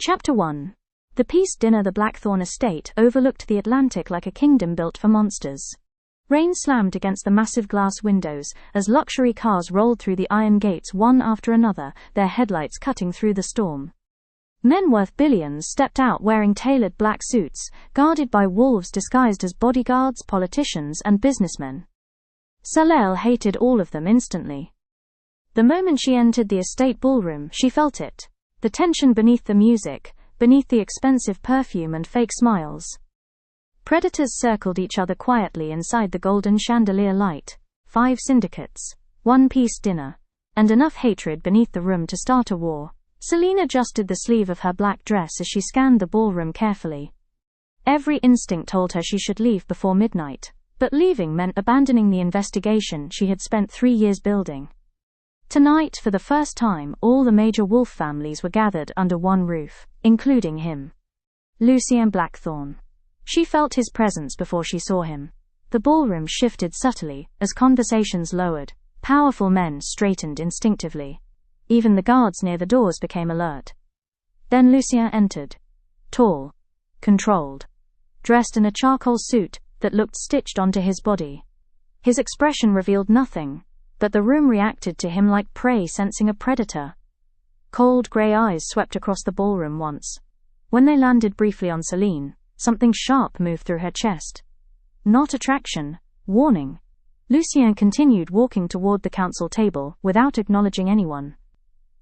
Chapter 1. The Peace Dinner. The Blackthorne estate overlooked the Atlantic like a kingdom built for monsters. Rain slammed against the massive glass windows as luxury cars rolled through the iron gates one after another, their headlights cutting through the storm. Men worth billions stepped out wearing tailored black suits, guarded by wolves disguised as bodyguards, politicians, and businessmen. Selene hated all of them instantly. The moment she entered the estate ballroom, she felt it. The tension beneath the music, beneath the expensive perfume and fake smiles. Predators circled each other quietly inside the golden chandelier light. 5 syndicates, 1 peace dinner, and enough hatred beneath the room to start a war. Selene adjusted the sleeve of her black dress as she scanned the ballroom carefully. Every instinct told her she should leave before midnight, but leaving meant abandoning the investigation she had spent 3 years building. Tonight, for the first time, all the major wolf families were gathered under one roof, including him. Lucien Blackthorne. She felt his presence before she saw him. The ballroom shifted subtly as conversations lowered. Powerful men straightened instinctively. Even the guards near the doors became alert. Then Lucien entered. Tall. Controlled. Dressed in a charcoal suit that looked stitched onto his body. His expression revealed nothing, but the room reacted to him like prey sensing a predator. Cold grey eyes swept across the ballroom once. When they landed briefly on Selene, something sharp moved through her chest. Not attraction, warning. Lucien continued walking toward the council table without acknowledging anyone.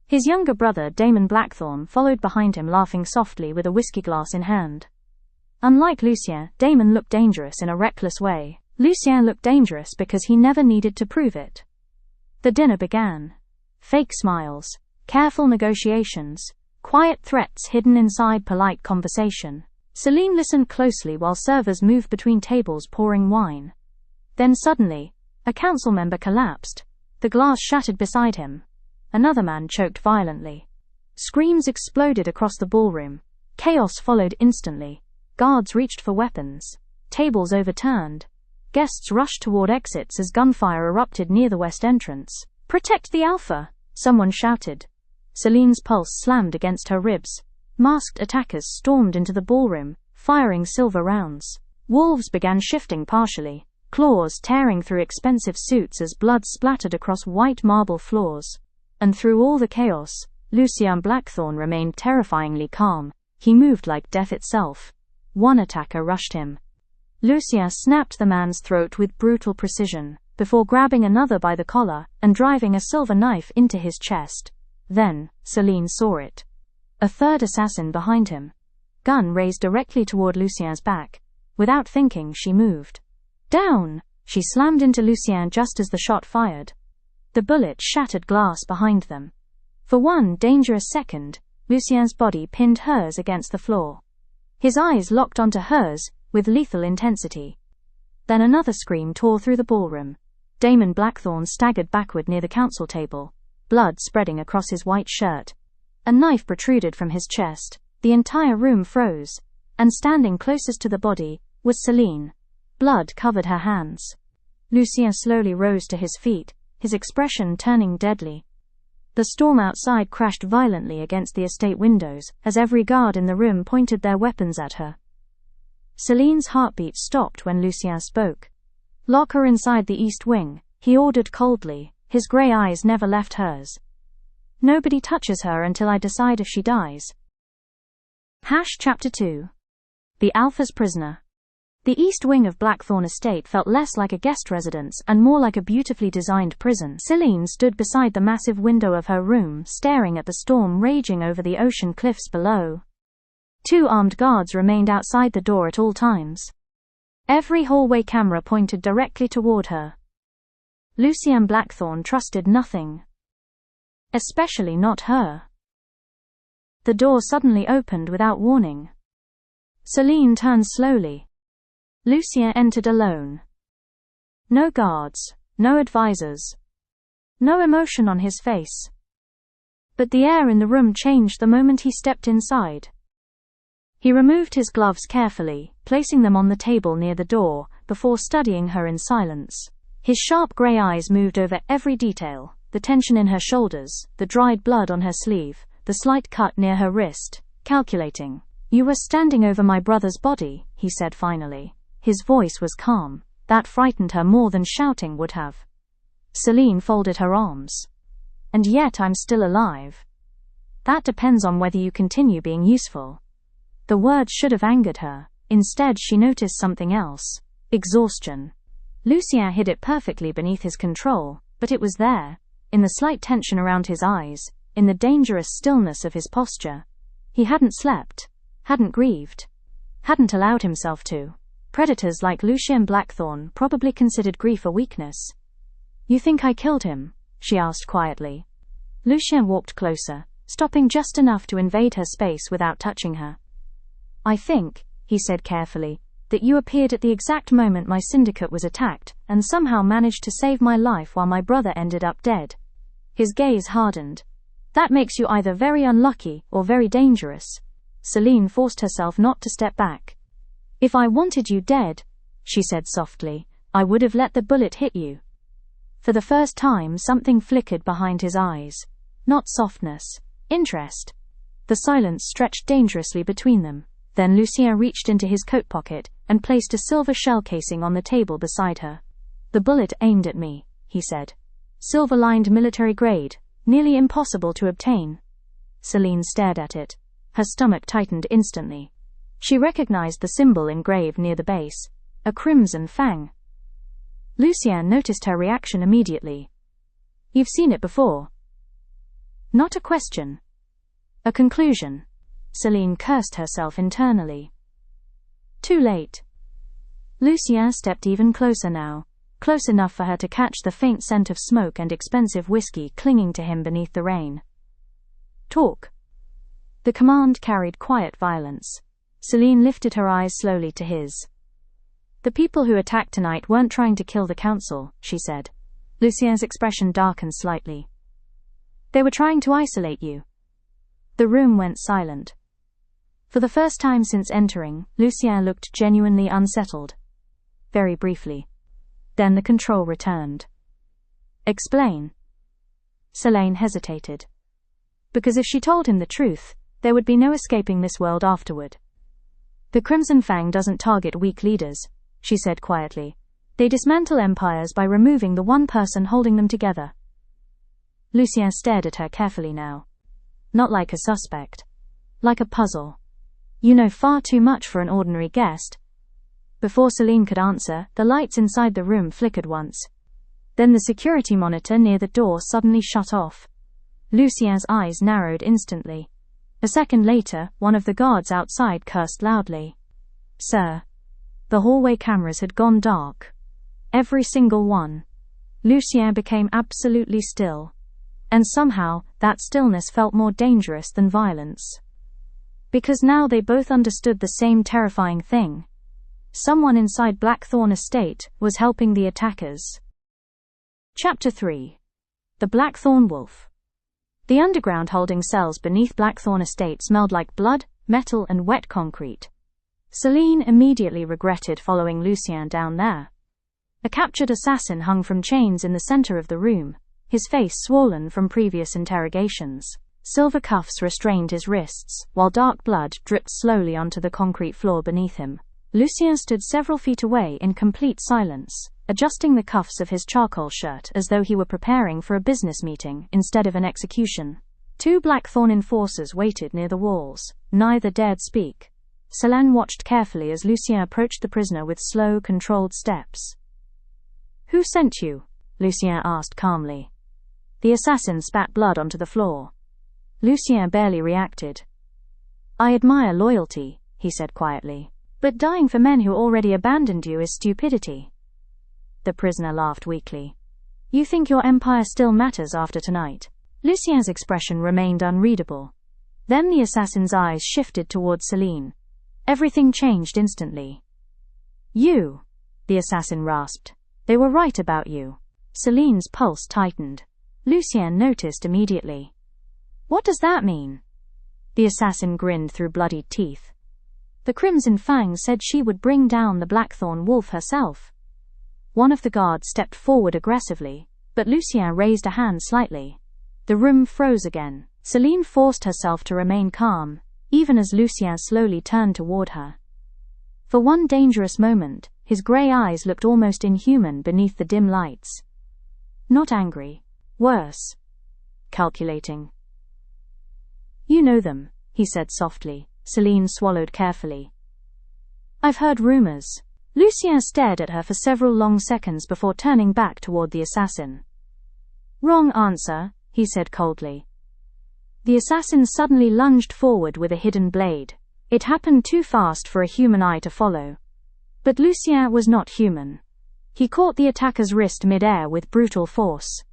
His younger brother Damon Blackthorne followed behind him, laughing softly with a whiskey glass in hand. Unlike Lucien, Damon looked dangerous in a reckless way. Lucien looked dangerous because he never needed to prove it. The dinner began. Fake smiles, careful negotiations, quiet threats hidden inside polite conversation. Selene listened closely while servers moved between tables pouring wine. Then suddenly, a council member collapsed. The glass shattered beside him. Another man choked violently. Screams exploded across the ballroom. Chaos followed instantly. Guards reached for weapons. Tables overturned. Guests rushed toward exits as gunfire erupted near the west entrance. "Protect the Alpha!" someone shouted. Selene's pulse slammed against her ribs. Masked attackers stormed into the ballroom, firing silver rounds. Wolves began shifting partially, claws tearing through expensive suits as blood splattered across white marble floors. And through all the chaos, Lucien Blackthorne remained terrifyingly calm. He moved like death itself. One attacker rushed him. Lucien snapped the man's throat with brutal precision, before grabbing another by the collar and driving a silver knife into his chest. Then, Selene saw it. A third assassin behind him. Gun raised directly toward Lucien's back. Without thinking, she moved. Down! She slammed into Lucien just as the shot fired. The bullet shattered glass behind them. For one dangerous second, Lucien's body pinned hers against the floor. His eyes locked onto hers with lethal intensity. Then another scream tore through the ballroom. Damon Blackthorne staggered backward near the council table, blood spreading across his white shirt. A knife protruded from his chest. The entire room froze, and standing closest to the body was Selene. Blood covered her hands. Lucien slowly rose to his feet, his expression turning deadly. The storm outside crashed violently against the estate windows as every guard in the room pointed their weapons at her. Selene's heartbeat stopped when Lucien spoke. "Lock her inside the east wing," he ordered coldly, his grey eyes never left hers. "Nobody touches her until I decide if she dies." Chapter 2. The Alpha's Prisoner. The east wing of Blackthorne Estate felt less like a guest residence and more like a beautifully designed prison. Selene stood beside the massive window of her room, staring at the storm raging over the ocean cliffs below. 2 armed guards remained outside the door at all times. Every hallway camera pointed directly toward her. Lucien Blackthorne trusted nothing. Especially not her. The door suddenly opened without warning. Selene turned slowly. Lucien entered alone. No guards, no advisors. No emotion on his face. But the air in the room changed the moment he stepped inside. He removed his gloves carefully, placing them on the table near the door, before studying her in silence. His sharp grey eyes moved over every detail, the tension in her shoulders, the dried blood on her sleeve, the slight cut near her wrist. calculating. "You were standing over my brother's body," he said finally. His voice was calm. That frightened her more than shouting would have. Selene folded her arms. "And yet I'm still alive." "That depends on whether you continue being useful." The words should have angered her. Instead she noticed something else. Exhaustion. Lucien hid it perfectly beneath his control, but it was there, in the slight tension around his eyes, in the dangerous stillness of his posture. He hadn't slept, hadn't grieved, hadn't allowed himself to. Predators like Lucien Blackthorne probably considered grief a weakness. "You think I killed him?" she asked quietly. Lucien walked closer, stopping just enough to invade her space without touching her. "I think," he said carefully, "that you appeared at the exact moment my syndicate was attacked, and somehow managed to save my life while my brother ended up dead." His gaze hardened. "That makes you either very unlucky or very dangerous." Selene forced herself not to step back. "If I wanted you dead," she said softly, "I would have let the bullet hit you." For the first time something flickered behind his eyes. Not softness, interest. The silence stretched dangerously between them. Then Lucien reached into his coat pocket and placed a silver shell casing on the table beside her. "The bullet aimed at me," he said. "Silver-lined military grade, nearly impossible to obtain." Selene stared at it. Her stomach tightened instantly. She recognized the symbol engraved near the base. A Crimson Fang. Lucien noticed her reaction immediately. "You've seen it before." Not a question. A conclusion. Selene cursed herself internally. Too late. Lucien stepped even closer now, close enough for her to catch the faint scent of smoke and expensive whiskey clinging to him beneath the rain. "Talk." The command carried quiet violence. Selene lifted her eyes slowly to his. "The people who attacked tonight weren't trying to kill the council," she said. Lucien's expression darkened slightly. "They were trying to isolate you." The room went silent. For the first time since entering, Lucien looked genuinely unsettled. Very briefly. Then the control returned. "Explain." Selene hesitated. Because if she told him the truth, there would be no escaping this world afterward. "The Crimson Fang doesn't target weak leaders," she said quietly. "They dismantle empires by removing the one person holding them together." Lucien stared at her carefully now. "Not like a suspect. Like a puzzle. You know far too much for an ordinary guest." Before Selene could answer, the lights inside the room flickered once. Then the security monitor near the door suddenly shut off. Lucien's eyes narrowed instantly. A second later, one of the guards outside cursed loudly. "Sir." The hallway cameras had gone dark. Every single one. Lucien became absolutely still. And somehow, that stillness felt more dangerous than violence. Because now they both understood the same terrifying thing. Someone inside Blackthorne Estate was helping the attackers. Chapter 3. The Blackthorne Wolf. The underground holding cells beneath Blackthorne Estate smelled like blood, metal and wet concrete. Selene immediately regretted following Lucien down there. A captured assassin hung from chains in the center of the room, his face swollen from previous interrogations. Silver cuffs restrained his wrists, while dark blood dripped slowly onto the concrete floor beneath him. Lucien stood several feet away in complete silence, adjusting the cuffs of his charcoal shirt as though he were preparing for a business meeting instead of an execution. Two Blackthorne enforcers waited near the walls. Neither dared speak. Selene watched carefully as Lucien approached the prisoner with slow, controlled steps. "Who sent you?" Lucien asked calmly. The assassin spat blood onto the floor. Lucien barely reacted. "I admire loyalty," he said quietly. "But dying for men who already abandoned you is stupidity." The prisoner laughed weakly. "You think your empire still matters after tonight?" Lucien's expression remained unreadable. Then the assassin's eyes shifted towards Selene. Everything changed instantly. "You," the assassin rasped. "They were right about you." Selene's pulse tightened. Lucien noticed immediately. "What does that mean?" The assassin grinned through bloodied teeth. "The Crimson Fang said she would bring down the Blackthorne Wolf herself." One of the guards stepped forward aggressively, but Lucien raised a hand slightly. The room froze again. Selene forced herself to remain calm. even as Lucien slowly turned toward her. For one dangerous moment, his grey eyes looked almost inhuman beneath the dim lights. Not angry. Worse. Calculating. "You know them," he said softly. Selene swallowed carefully. "I've heard rumors." Lucien stared at her for several long seconds before turning back toward the assassin. "Wrong answer," he said coldly. The assassin suddenly lunged forward with a hidden blade. It happened too fast for a human eye to follow. But Lucien was not human. He caught the attacker's wrist mid-air with brutal force.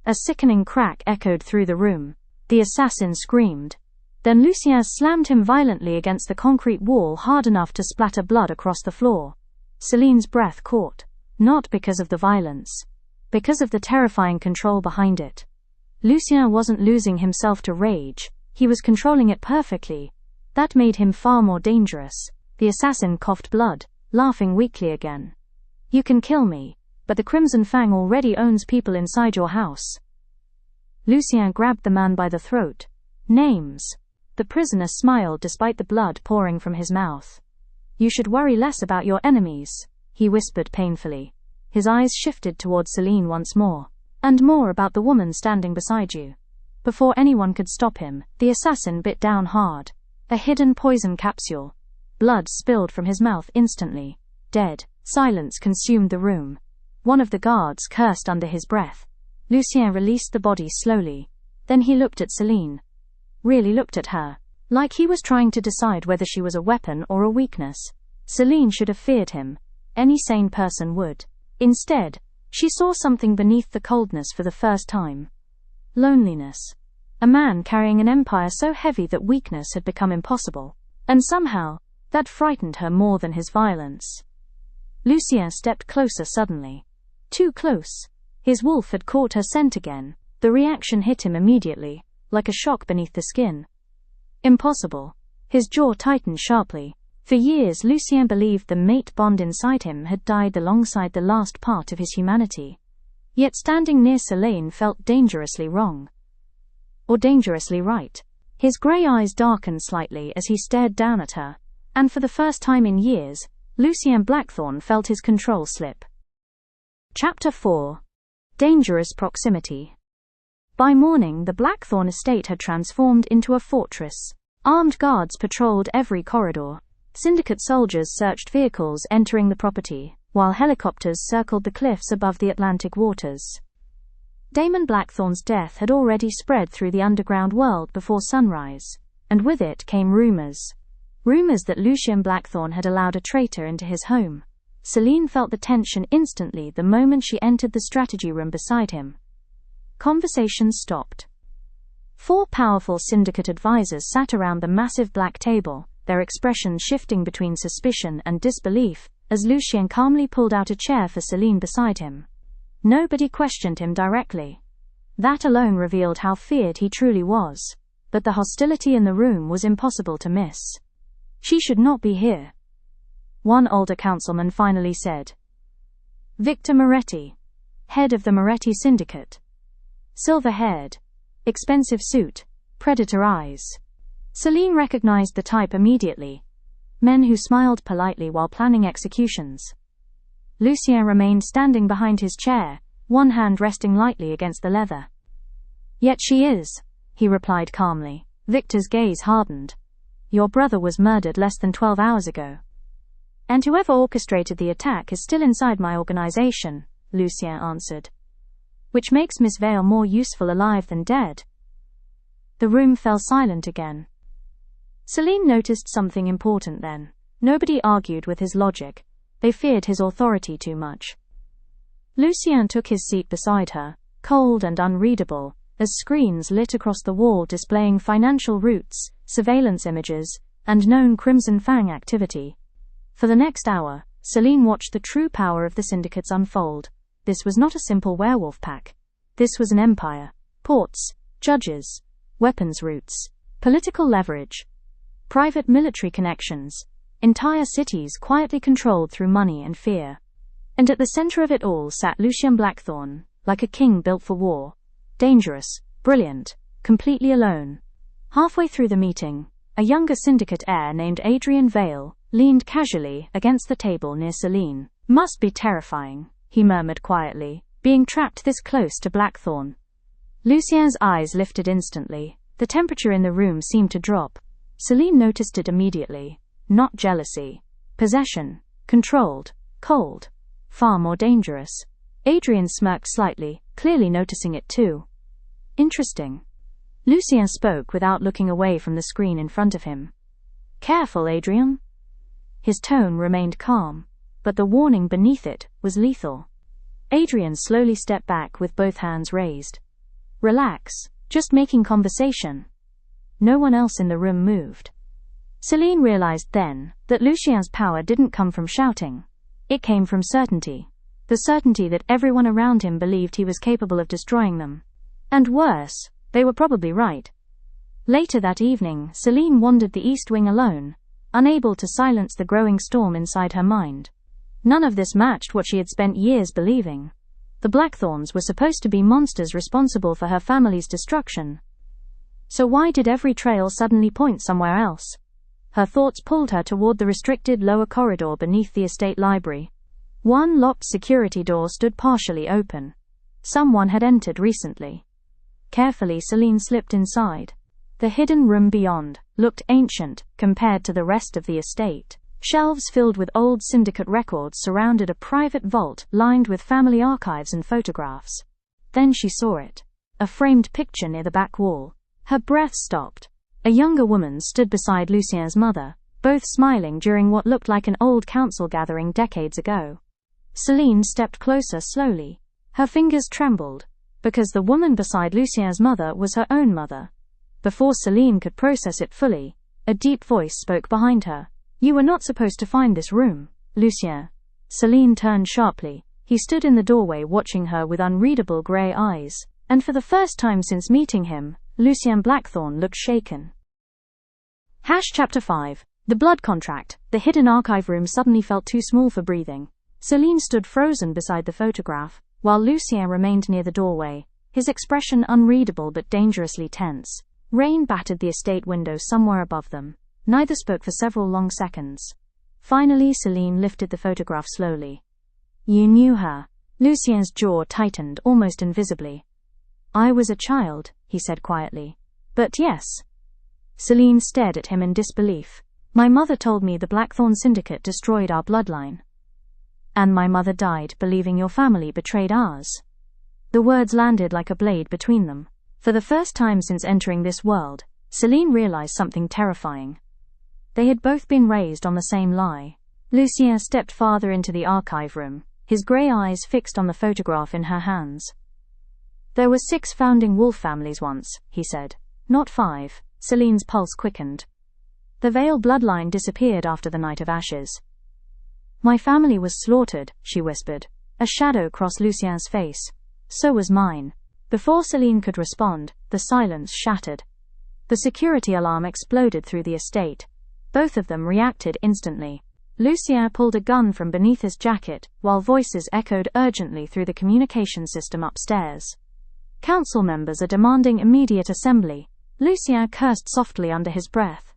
A sickening crack echoed through the room. The assassin screamed. Then Lucien slammed him violently against the concrete wall hard enough to splatter blood across the floor. Selene's breath caught. Not because of the violence. Because of the terrifying control behind it. Lucien wasn't losing himself to rage. He was controlling it perfectly. That made him far more dangerous. The assassin coughed blood, laughing weakly again. "You can kill me, but the Crimson Fang already owns people inside your house." Lucien grabbed the man by the throat. "Names." The prisoner smiled despite the blood pouring from his mouth. "You should worry less about your enemies," he whispered painfully. His eyes shifted toward Selene once more. "And more about the woman standing beside you." Before anyone could stop him, the assassin bit down hard. A hidden poison capsule. Blood spilled from his mouth instantly. Dead. Silence consumed the room. One of the guards cursed under his breath. Lucien released the body slowly. Then he looked at Selene. Really looked at her. Like he was trying to decide whether she was a weapon or a weakness. Selene should have feared him. Any sane person would. Instead, she saw something beneath the coldness for the first time. Loneliness. A man carrying an empire so heavy that weakness had become impossible. And somehow, that frightened her more than his violence. Lucien stepped closer suddenly. Too close. His wolf had caught her scent again. The reaction hit him immediately, like a shock beneath the skin. Impossible. His jaw tightened sharply. For years Lucien believed the mate bond inside him had died alongside the last part of his humanity. Yet standing near Selene felt dangerously wrong. Or dangerously right. His grey eyes darkened slightly as he stared down at her, and for the first time in years, Lucien Blackthorne felt his control slip. Chapter 4. Dangerous Proximity. By morning, the Blackthorne estate had transformed into a fortress. Armed guards patrolled every corridor. Syndicate soldiers searched vehicles entering the property, while helicopters circled the cliffs above the Atlantic waters. Damon Blackthorne's death had already spread through the underground world before sunrise, and with it came rumors. Rumors that Lucien Blackthorne had allowed a traitor into his home. Selene felt the tension instantly the moment she entered the strategy room beside him. Conversations stopped. 4 powerful syndicate advisors sat around the massive black table, their expressions shifting between suspicion and disbelief, as Lucien calmly pulled out a chair for Selene beside him. Nobody questioned him directly. That alone revealed how feared he truly was. But the hostility in the room was impossible to miss. "She should not be here," one older councilman finally said. Victor Moretti, head of the Moretti syndicate. Silver-haired, expensive suit, predator eyes. Selene recognized the type immediately. Men who smiled politely while planning executions. Lucien remained standing behind his chair, one hand resting lightly against the leather. "Yet she is," he replied calmly. Victor's gaze hardened. "Your brother was murdered less than 12 hours ago. And whoever orchestrated the attack is still inside my organization," Lucien answered. "Which makes Miss Vale more useful alive than dead." The room fell silent again. Selene noticed something important then. Nobody argued with his logic. They feared his authority too much. Lucien took his seat beside her, cold and unreadable, as screens lit across the wall displaying financial routes, surveillance images, and known Crimson Fang activity. For the next hour, Selene watched the true power of the syndicates unfold. This was not a simple werewolf pack. This was an empire. Ports, judges, weapons routes, political leverage, private military connections, entire cities quietly controlled through money and fear. And at the center of it all sat Lucien Blackthorne, like a king built for war. Dangerous, brilliant, completely alone. Halfway through the meeting, A younger syndicate heir named Adrian Vale leaned casually against the table near Selene. Must be terrifying, he murmured quietly, being trapped this close to Blackthorne. Lucien's eyes lifted instantly. The temperature in the room seemed to drop. Selene noticed it immediately. Not jealousy. Possession. Controlled. Cold. Far more dangerous. Adrian smirked slightly, clearly noticing it too. Interesting. Lucien spoke without looking away from the screen in front of him. Careful, Adrian. His tone remained calm, but the warning beneath it was lethal. Adrian slowly stepped back with both hands raised. Relax, just making conversation. No one else in the room moved. Selene realized then that Lucien's power didn't come from shouting. It came from certainty. The certainty that everyone around him believed he was capable of destroying them. And worse, they were probably right. Later that evening, Selene wandered the East Wing alone, unable to silence the growing storm inside her mind. None of this matched what she had spent years believing. The Blackthornes were supposed to be monsters responsible for her family's destruction. So why did every trail suddenly point somewhere else? Her thoughts pulled her toward the restricted lower corridor beneath the estate library. One locked security door stood partially open. Someone had entered recently. Carefully, Selene slipped inside. The hidden room beyond looked ancient compared to the rest of the estate. Shelves filled with old syndicate records surrounded a private vault lined with family archives and photographs. Then she saw it. A framed picture near the back wall. Her breath stopped. A younger woman stood beside Lucien's mother, both smiling during what looked like an old council gathering decades ago. Selene stepped closer slowly. Her fingers trembled, because the woman beside Lucien's mother was her own mother. Before Selene could process it fully, a deep voice spoke behind her. You were not supposed to find this room, Lucien. Selene turned sharply. He stood in the doorway watching her with unreadable grey eyes, and for the first time since meeting him, Lucien Blackthorne looked shaken. Chapter 5. The Blood Contract. The hidden archive room suddenly felt too small for breathing. Selene stood frozen beside the photograph, while Lucien remained near the doorway, his expression unreadable but dangerously tense. Rain battered the estate window somewhere above them. Neither spoke for several long seconds. Finally, Selene lifted the photograph slowly. You knew her. Lucien's jaw tightened almost invisibly. I was a child, he said quietly. But yes. Selene stared at him in disbelief. My mother told me the Blackthorne syndicate destroyed our bloodline. And my mother died believing your family betrayed ours. The words landed like a blade between them. For the first time since entering this world, Selene realized something terrifying. They had both been raised on the same lie. Lucien stepped farther into the archive room, his grey eyes fixed on the photograph in her hands. There were 6 founding wolf families once, he said. Not 5. Selene's pulse quickened. The Vale bloodline disappeared after the Night of Ashes. My family was slaughtered, she whispered. A shadow crossed Lucien's face. So was mine. Before Selene could respond, the silence shattered. The security alarm exploded through the estate. Both of them reacted instantly. Lucien pulled a gun from beneath his jacket, while voices echoed urgently through the communication system upstairs. Council members are demanding immediate assembly. Lucien cursed softly under his breath.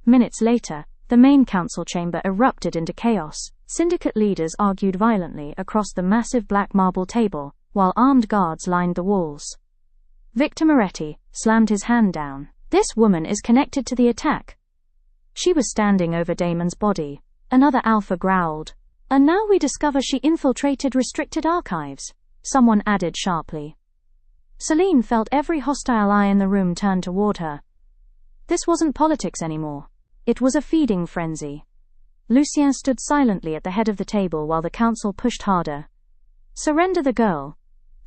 Minutes later, the main council chamber erupted into chaos. Syndicate leaders argued violently across the massive black marble table, while armed guards lined the walls. Victor Moretti slammed his hand down. This woman is connected to the attack. She was standing over Damon's body. Another alpha growled. And now we discover she infiltrated restricted archives, someone added sharply. Selene felt every hostile eye in the room turn toward her. This wasn't politics anymore. It was a feeding frenzy. Lucien stood silently at the head of the table while the council pushed harder. Surrender the girl,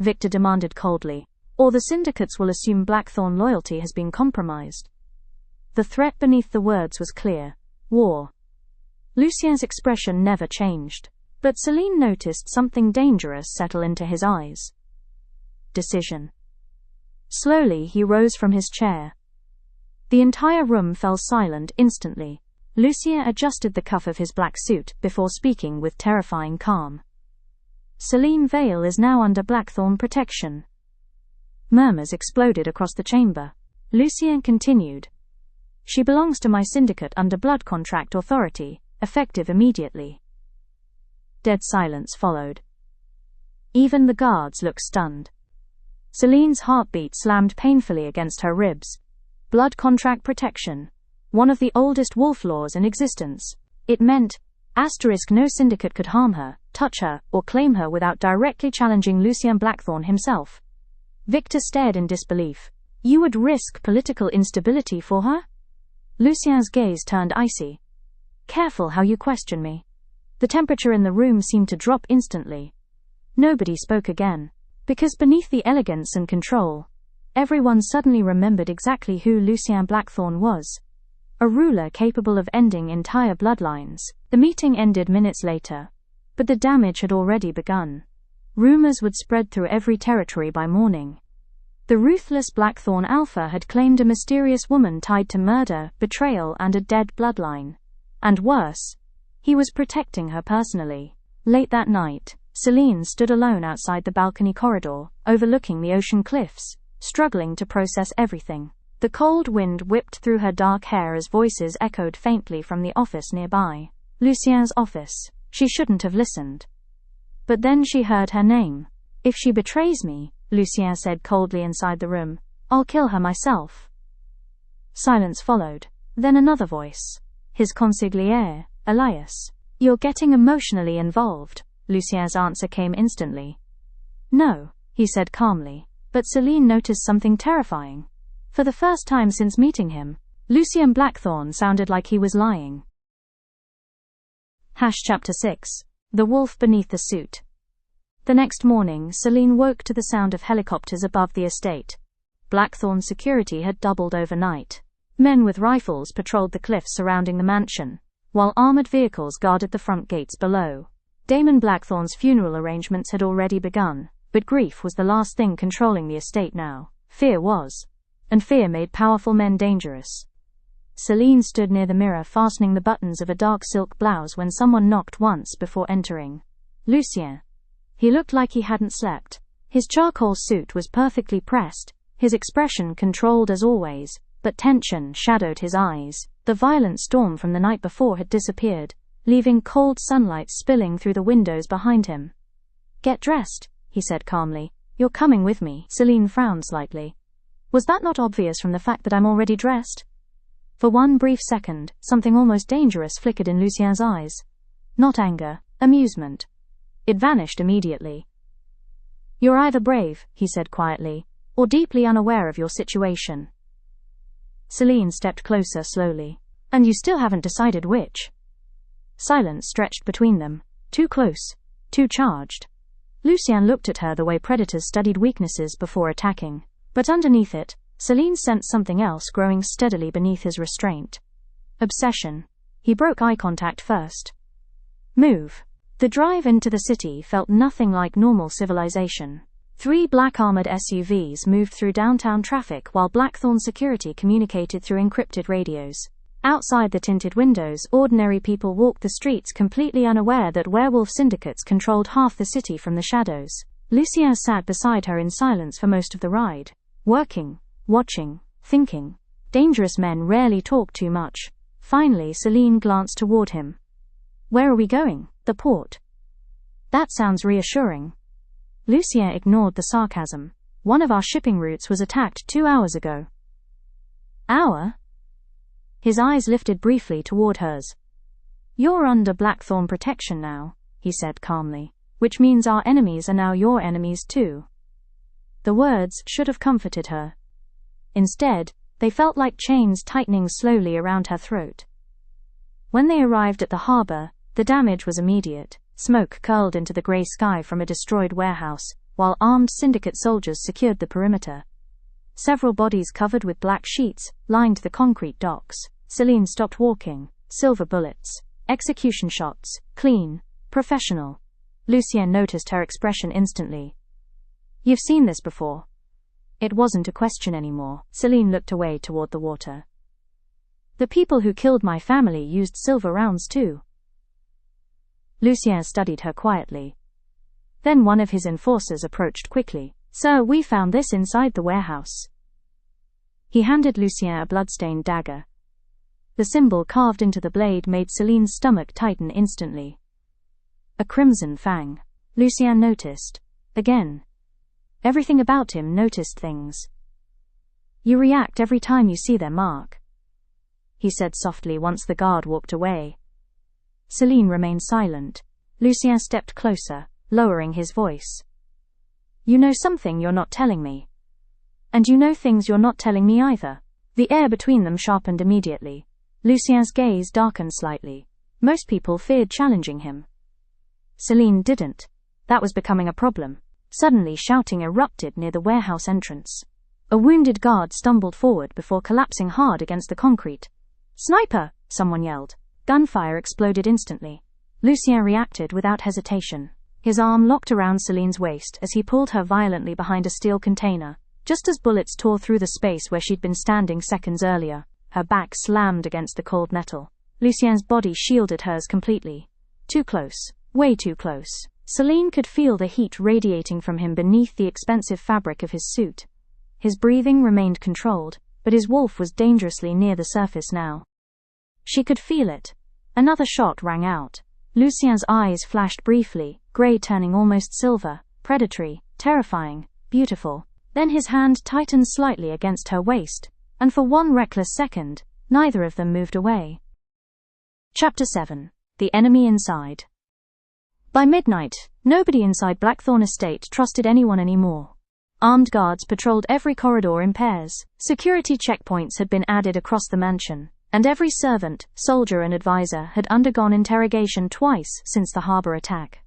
Victor demanded coldly, or the syndicates will assume Blackthorne loyalty has been compromised. The threat beneath the words was clear. War. Lucien's expression never changed, but Selene noticed something dangerous settle into his eyes. Decision. Slowly he rose from his chair. The entire room fell silent instantly. Lucien adjusted the cuff of his black suit before speaking with terrifying calm. Selene Vale is now under Blackthorne protection. Murmurs exploded across the chamber. Lucien continued. She belongs to my syndicate under blood contract authority, effective immediately. Dead silence followed. Even the guards looked stunned. Selene's heartbeat slammed painfully against her ribs. Blood contract protection. One of the oldest wolf laws in existence. It meant, no syndicate could harm her, touch her, or claim her without directly challenging Lucien Blackthorne himself. Victor stared in disbelief. You would risk political instability for her? Lucien's gaze turned icy. Careful how you question me. The temperature in the room seemed to drop instantly. Nobody spoke again. Because beneath the elegance and control, everyone suddenly remembered exactly who Lucien Blackthorne was. A ruler capable of ending entire bloodlines. The meeting ended minutes later. But the damage had already begun. Rumors would spread through every territory by morning. The ruthless Blackthorne Alpha had claimed a mysterious woman tied to murder, betrayal, and a dead bloodline. And worse, he was protecting her personally. Late that night, Selene stood alone outside the balcony corridor, overlooking the ocean cliffs, struggling to process everything. The cold wind whipped through her dark hair as voices echoed faintly from the office nearby. Lucien's office. She shouldn't have listened. But then she heard her name. If she betrays me, Lucien said coldly inside the room, I'll kill her myself. Silence followed. Then another voice. His consigliere, Elias. You're getting emotionally involved. Lucien's answer came instantly. No, he said calmly, but Selene noticed something terrifying. For the first time since meeting him, Lucien Blackthorne sounded like he was lying. Chapter 6. The Wolf Beneath the Suit. The next morning, Selene woke to the sound of helicopters above the estate. Blackthorne's security had doubled overnight. Men with rifles patrolled the cliffs surrounding the mansion, while armored vehicles guarded the front gates below. Damon Blackthorne's funeral arrangements had already begun, but grief was the last thing controlling the estate now. Fear was. And fear made powerful men dangerous. Selene stood near the mirror fastening the buttons of a dark silk blouse when someone knocked once before entering. Lucien. He looked like he hadn't slept. His charcoal suit was perfectly pressed, his expression controlled as always, but tension shadowed his eyes. The violent storm from the night before had disappeared, leaving cold sunlight spilling through the windows behind him. Get dressed, he said calmly. You're coming with me. Selene frowned slightly. Was that not obvious from the fact that I'm already dressed? For one brief second, something almost dangerous flickered in Lucien's eyes. Not anger, amusement. It vanished immediately. You're either brave, he said quietly, or deeply unaware of your situation. Selene stepped closer slowly. And you still haven't decided which. Silence stretched between them. Too close. Too charged. Lucien looked at her the way predators studied weaknesses before attacking. But underneath it, Selene sensed something else growing steadily beneath his restraint. Obsession. He broke eye contact first. Move. The drive into the city felt nothing like normal civilization. 3 black armored SUVs moved through downtown traffic while Blackthorne security communicated through encrypted radios. Outside the tinted windows, ordinary people walked the streets completely unaware that werewolf syndicates controlled half the city from the shadows. Lucien sat beside her in silence for most of the ride. Working, watching, thinking. Dangerous men rarely talk too much. Finally, Selene glanced toward him. Where are we going? The port. That sounds reassuring. Lucien ignored the sarcasm. One of our shipping routes was attacked 2 hours ago. Hour? His eyes lifted briefly toward hers. You're under Blackthorne protection now, he said calmly, which means our enemies are now your enemies too. The words should have comforted her. Instead, they felt like chains tightening slowly around her throat. When they arrived at the harbor, the damage was immediate. Smoke curled into the gray sky from a destroyed warehouse, while armed syndicate soldiers secured the perimeter. Several bodies covered with black sheets lined the concrete docks. Selene stopped walking. Silver bullets. Execution shots. Clean. Professional. Lucien noticed her expression instantly. You've seen this before. It wasn't a question anymore. Selene looked away toward the water. The people who killed my family used silver rounds too. Lucien studied her quietly. Then one of his enforcers approached quickly. Sir, we found this inside the warehouse. He handed Lucien a bloodstained dagger. The symbol carved into the blade made Selene's stomach tighten instantly. A Crimson Fang. Lucien noticed. Again. Everything about him noticed things. You react every time you see their mark, he said softly once the guard walked away. Selene remained silent. Lucien stepped closer, lowering his voice. You know something you're not telling me. And you know things you're not telling me either. The air between them sharpened immediately. Lucien's gaze darkened slightly. Most people feared challenging him. Selene didn't. That was becoming a problem. Suddenly shouting erupted near the warehouse entrance. A wounded guard stumbled forward before collapsing hard against the concrete. Sniper! Someone yelled. Gunfire exploded instantly. Lucien reacted without hesitation. His arm locked around Selene's waist as he pulled her violently behind a steel container. Just as bullets tore through the space where she'd been standing seconds earlier, her back slammed against the cold metal. Lucien's body shielded hers completely. Too close. Way too close. Selene could feel the heat radiating from him beneath the expensive fabric of his suit. His breathing remained controlled, but his wolf was dangerously near the surface now. She could feel it. Another shot rang out. Lucien's eyes flashed briefly, grey turning almost silver, predatory, terrifying, beautiful. Then his hand tightened slightly against her waist, and for one reckless second, neither of them moved away. Chapter 7. The Enemy Inside. By midnight, nobody inside Blackthorne Estate trusted anyone anymore. Armed guards patrolled every corridor in pairs. Security checkpoints had been added across the mansion, and every servant, soldier and advisor had undergone interrogation twice since the harbor attack.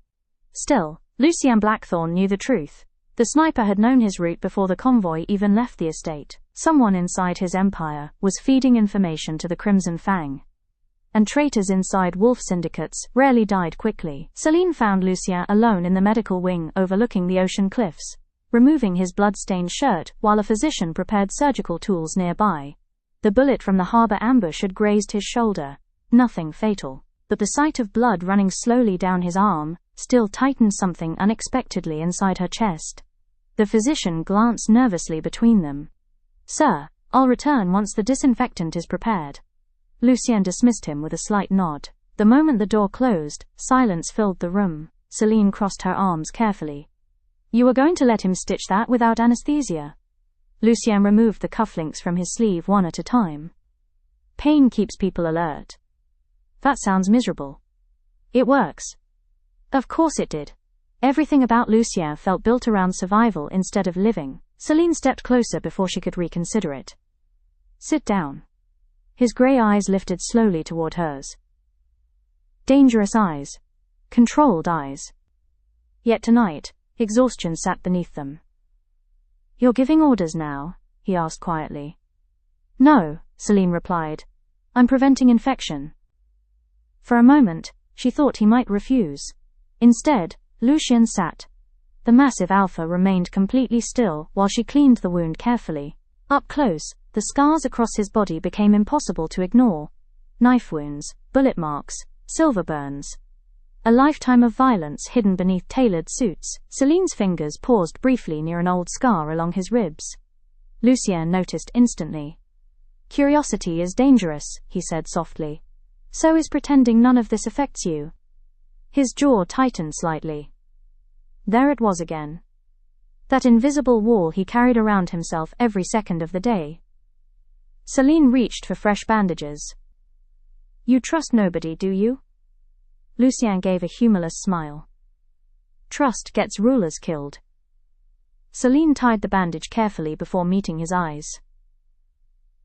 Still, Lucien Blackthorne knew the truth. The sniper had known his route before the convoy even left the estate. Someone inside his empire was feeding information to the Crimson Fang. And traitors inside wolf syndicates rarely died quickly. Selene found Lucien alone in the medical wing overlooking the ocean cliffs, removing his blood-stained shirt while a physician prepared surgical tools nearby. The bullet from the harbor ambush had grazed his shoulder. Nothing fatal, but the sight of blood running slowly down his arm still tightened something unexpectedly inside her chest. The physician glanced nervously between them. Sir, I'll return once the disinfectant is prepared. Lucien dismissed him with a slight nod. The moment the door closed, silence filled the room. Selene crossed her arms carefully. You are going to let him stitch that without anesthesia? Lucien removed the cufflinks from his sleeve one at a time. Pain keeps people alert. That sounds miserable. It works. Of course it did. Everything about Lucien felt built around survival instead of living. Selene stepped closer before she could reconsider it. Sit down. His grey eyes lifted slowly toward hers. Dangerous eyes. Controlled eyes. Yet tonight, exhaustion sat beneath them. You're giving orders now? He asked quietly. No, Selene replied. I'm preventing infection. For a moment, she thought he might refuse. Instead, Lucien sat. The massive alpha remained completely still while she cleaned the wound carefully. Up close, the scars across his body became impossible to ignore. Knife wounds, bullet marks, silver burns. A lifetime of violence hidden beneath tailored suits. Selene's fingers paused briefly near an old scar along his ribs. Lucien noticed instantly. Curiosity is dangerous, he said softly. So is pretending none of this affects you. His jaw tightened slightly. There it was again. That invisible wall he carried around himself every second of the day. Selene reached for fresh bandages. You trust nobody, do you? Lucien gave a humorless smile. Trust gets rulers killed. Selene tied the bandage carefully before meeting his eyes.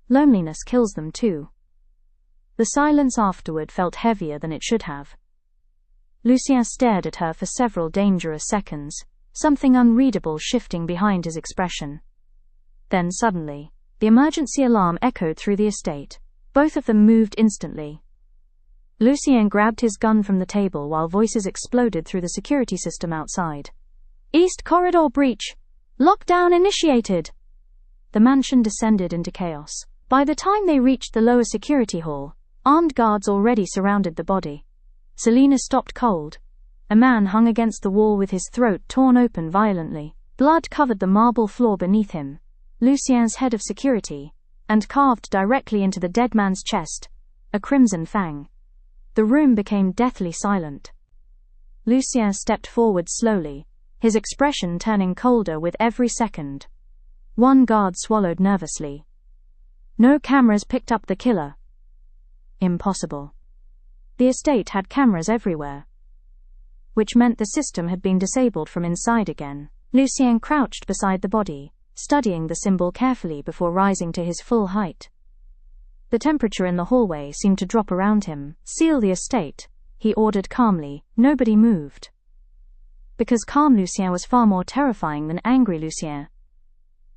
Loneliness kills them too. The silence afterward felt heavier than it should have. Lucien stared at her for several dangerous seconds, something unreadable shifting behind his expression. Then suddenly, the emergency alarm echoed through the estate. Both of them moved instantly. Lucien grabbed his gun from the table while voices exploded through the security system outside. East Corridor breach! Lockdown initiated! The mansion descended into chaos. By the time they reached the lower security hall, armed guards already surrounded the body. Selene stopped cold. A man hung against the wall with his throat torn open violently. Blood covered the marble floor beneath him. Lucien's head of security, and carved directly into the dead man's chest. A Crimson Fang. The room became deathly silent. Lucien stepped forward slowly, his expression turning colder with every second. One guard swallowed nervously. No cameras picked up the killer. Impossible. The estate had cameras everywhere, which meant the system had been disabled from inside again. Lucien crouched beside the body, studying the symbol carefully before rising to his full height. The temperature in the hallway seemed to drop around him. "Seal the estate," he ordered calmly. Nobody moved. Because calm Lucien was far more terrifying than angry Lucien.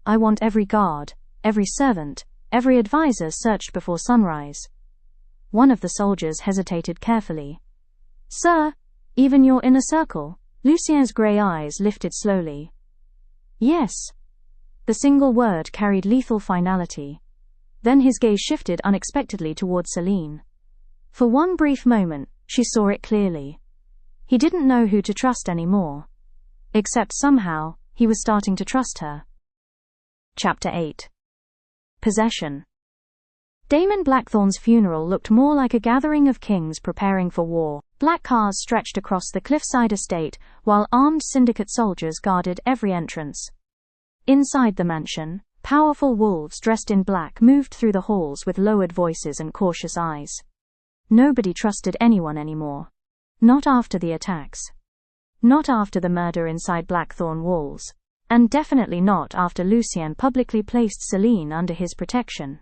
"I want every guard, every servant, every advisor searched before sunrise." One of the soldiers hesitated carefully. "Sir, even your inner circle?" Lucien's grey eyes lifted slowly. "Yes." The single word carried lethal finality. Then his gaze shifted unexpectedly toward Selene. For one brief moment, she saw it clearly. He didn't know who to trust anymore. Except somehow, he was starting to trust her. Chapter 8. Possession. Damon Blackthorne's funeral looked more like a gathering of kings preparing for war. Black cars stretched across the cliffside estate, while armed syndicate soldiers guarded every entrance. Inside the mansion, powerful wolves dressed in black moved through the halls with lowered voices and cautious eyes. Nobody trusted anyone anymore. Not after the attacks. Not after the murder inside Blackthorne walls. And definitely not after Lucien publicly placed Selene under his protection.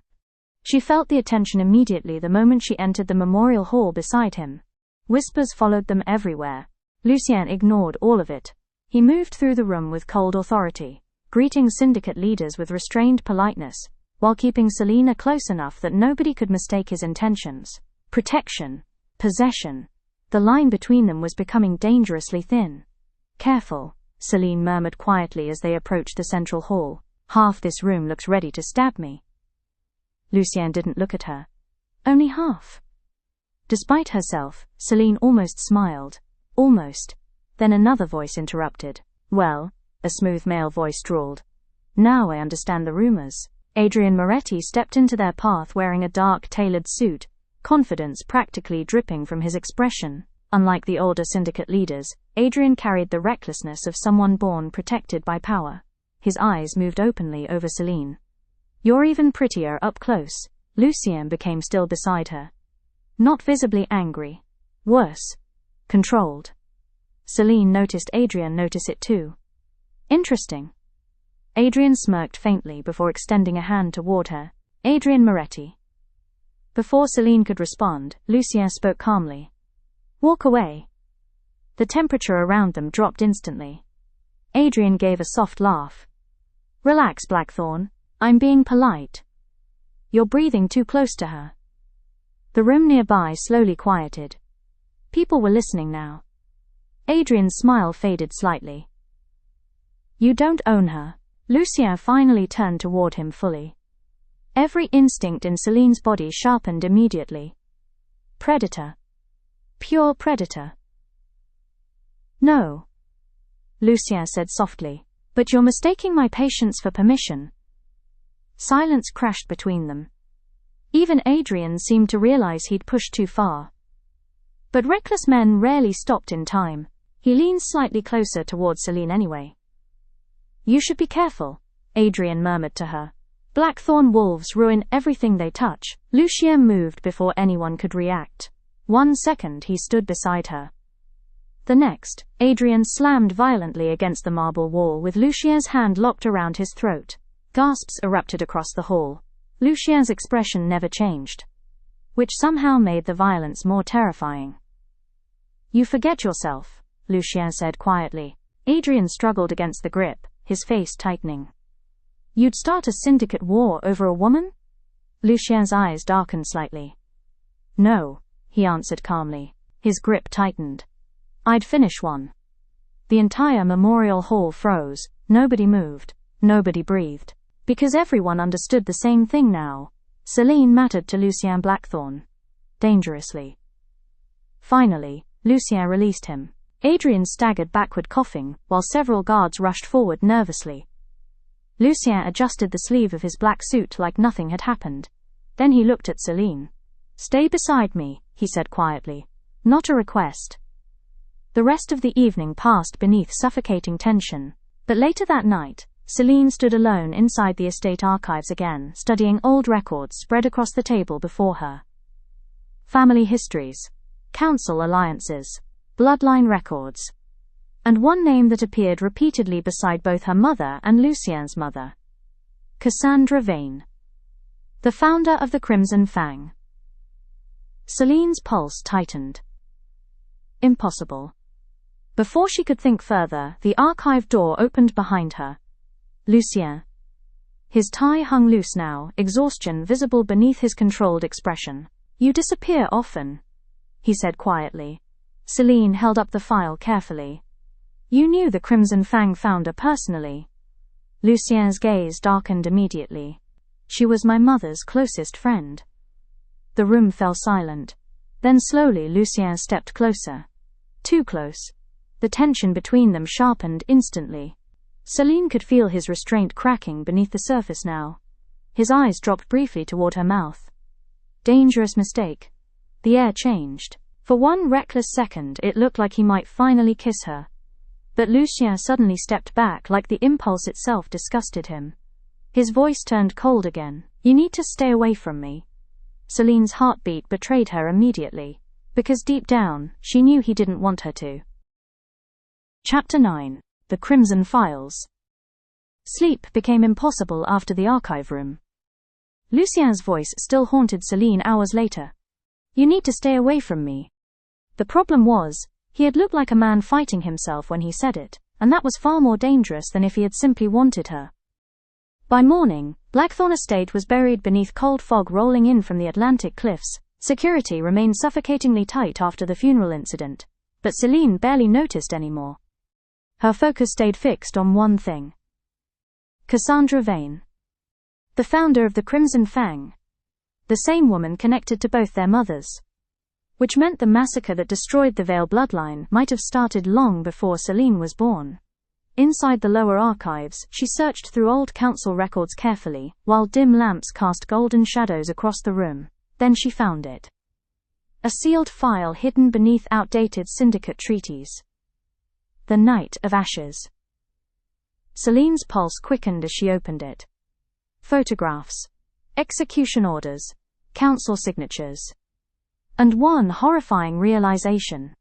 She felt the attention immediately the moment she entered the memorial hall beside him. Whispers followed them everywhere. Lucien ignored all of it. He moved through the room with cold authority, greeting syndicate leaders with restrained politeness, while keeping Selene close enough that nobody could mistake his intentions. Protection. Possession. The line between them was becoming dangerously thin. "Careful," Selene murmured quietly as they approached the central hall. "Half this room looks ready to stab me." Lucien didn't look at her. Only half. Despite herself, Selene almost smiled. Almost. Then another voice interrupted. "Well," a smooth male voice drawled. "Now I understand the rumors." Adrian Moretti stepped into their path wearing a dark tailored suit, confidence practically dripping from his expression. Unlike the older syndicate leaders, Adrian carried the recklessness of someone born protected by power. His eyes moved openly over Selene. "You're even prettier up close." Lucien became still beside her. Not visibly angry. Worse. Controlled. Selene noticed Adrian notice it too. "Interesting." Adrian smirked faintly before extending a hand toward her. "Adrian Moretti." Before Selene could respond, Lucien spoke calmly. "Walk away." The temperature around them dropped instantly. Adrian gave a soft laugh. "Relax, Blackthorne. I'm being polite." "You're breathing too close to her." The room nearby slowly quieted. People were listening now. Adrian's smile faded slightly. "You don't own her." Lucien finally turned toward him fully. Every instinct in Selene's body sharpened immediately. Predator. Pure predator. "No," Lucien said softly, "but you're mistaking my patience for permission." Silence crashed between them. Even Adrian seemed to realize he'd pushed too far. But reckless men rarely stopped in time. He leaned slightly closer toward Selene anyway. "You should be careful," Adrian murmured to her. "Blackthorne wolves ruin everything they touch." Lucien moved before anyone could react. 1 second he stood beside her. The next, Adrian slammed violently against the marble wall with Lucien's hand locked around his throat. Gasps erupted across the hall. Lucien's expression never changed, which somehow made the violence more terrifying. "You forget yourself," Lucien said quietly. Adrian struggled against the grip, his face tightening. "You'd start a syndicate war over a woman?" Lucien's eyes darkened slightly. "No," he answered calmly. His grip tightened. "I'd finish one." The entire memorial hall froze. Nobody moved. Nobody breathed. Because everyone understood the same thing now. Selene mattered to Lucien Blackthorne. Dangerously. Finally, Lucien released him. Adrian staggered backward coughing, while several guards rushed forward nervously. Lucien adjusted the sleeve of his black suit like nothing had happened. Then he looked at Selene. "Stay beside me," he said quietly. "Not a request." The rest of the evening passed beneath suffocating tension, but later that night, Selene stood alone inside the estate archives again, studying old records spread across the table before her. Family histories, council alliances, bloodline records, and one name that appeared repeatedly beside both her mother and Lucien's mother: Cassandra Vane, the founder of the Crimson Fang. Selene's pulse tightened. Impossible. Before she could think further, the archive door opened behind her. Lucien. His tie hung loose now, exhaustion visible beneath his controlled expression. "You disappear often," he said quietly. Selene held up the file carefully. "You knew the Crimson Fang founder personally?" Lucien's gaze darkened immediately. "She was my mother's closest friend." The room fell silent. Then slowly Lucien stepped closer. Too close. The tension between them sharpened instantly. Selene could feel his restraint cracking beneath the surface now. His eyes dropped briefly toward her mouth. Dangerous mistake. The air changed. For one reckless second it looked like he might finally kiss her. But Lucien suddenly stepped back like the impulse itself disgusted him. His voice turned cold again. "You need to stay away from me." Selene's heartbeat betrayed her immediately, because deep down, she knew he didn't want her to. Chapter 9. The Crimson Files. Sleep became impossible after the archive room. Lucien's voice still haunted Selene hours later. "You need to stay away from me." The problem was, he had looked like a man fighting himself when he said it, and that was far more dangerous than if he had simply wanted her. By morning, Blackthorne Estate was buried beneath cold fog rolling in from the Atlantic cliffs. Security remained suffocatingly tight after the funeral incident, but Selene barely noticed anymore. Her focus stayed fixed on one thing. Cassandra Vane, the founder of the Crimson Fang. The same woman connected to both their mothers. Which meant the massacre that destroyed the Vale bloodline might have started long before Selene was born. Inside the lower archives, she searched through old council records carefully, while dim lamps cast golden shadows across the room. Then she found it. A sealed file hidden beneath outdated syndicate treaties. The Night of Ashes. Selene's pulse quickened as she opened it. Photographs, execution orders, council signatures, and one horrifying realization.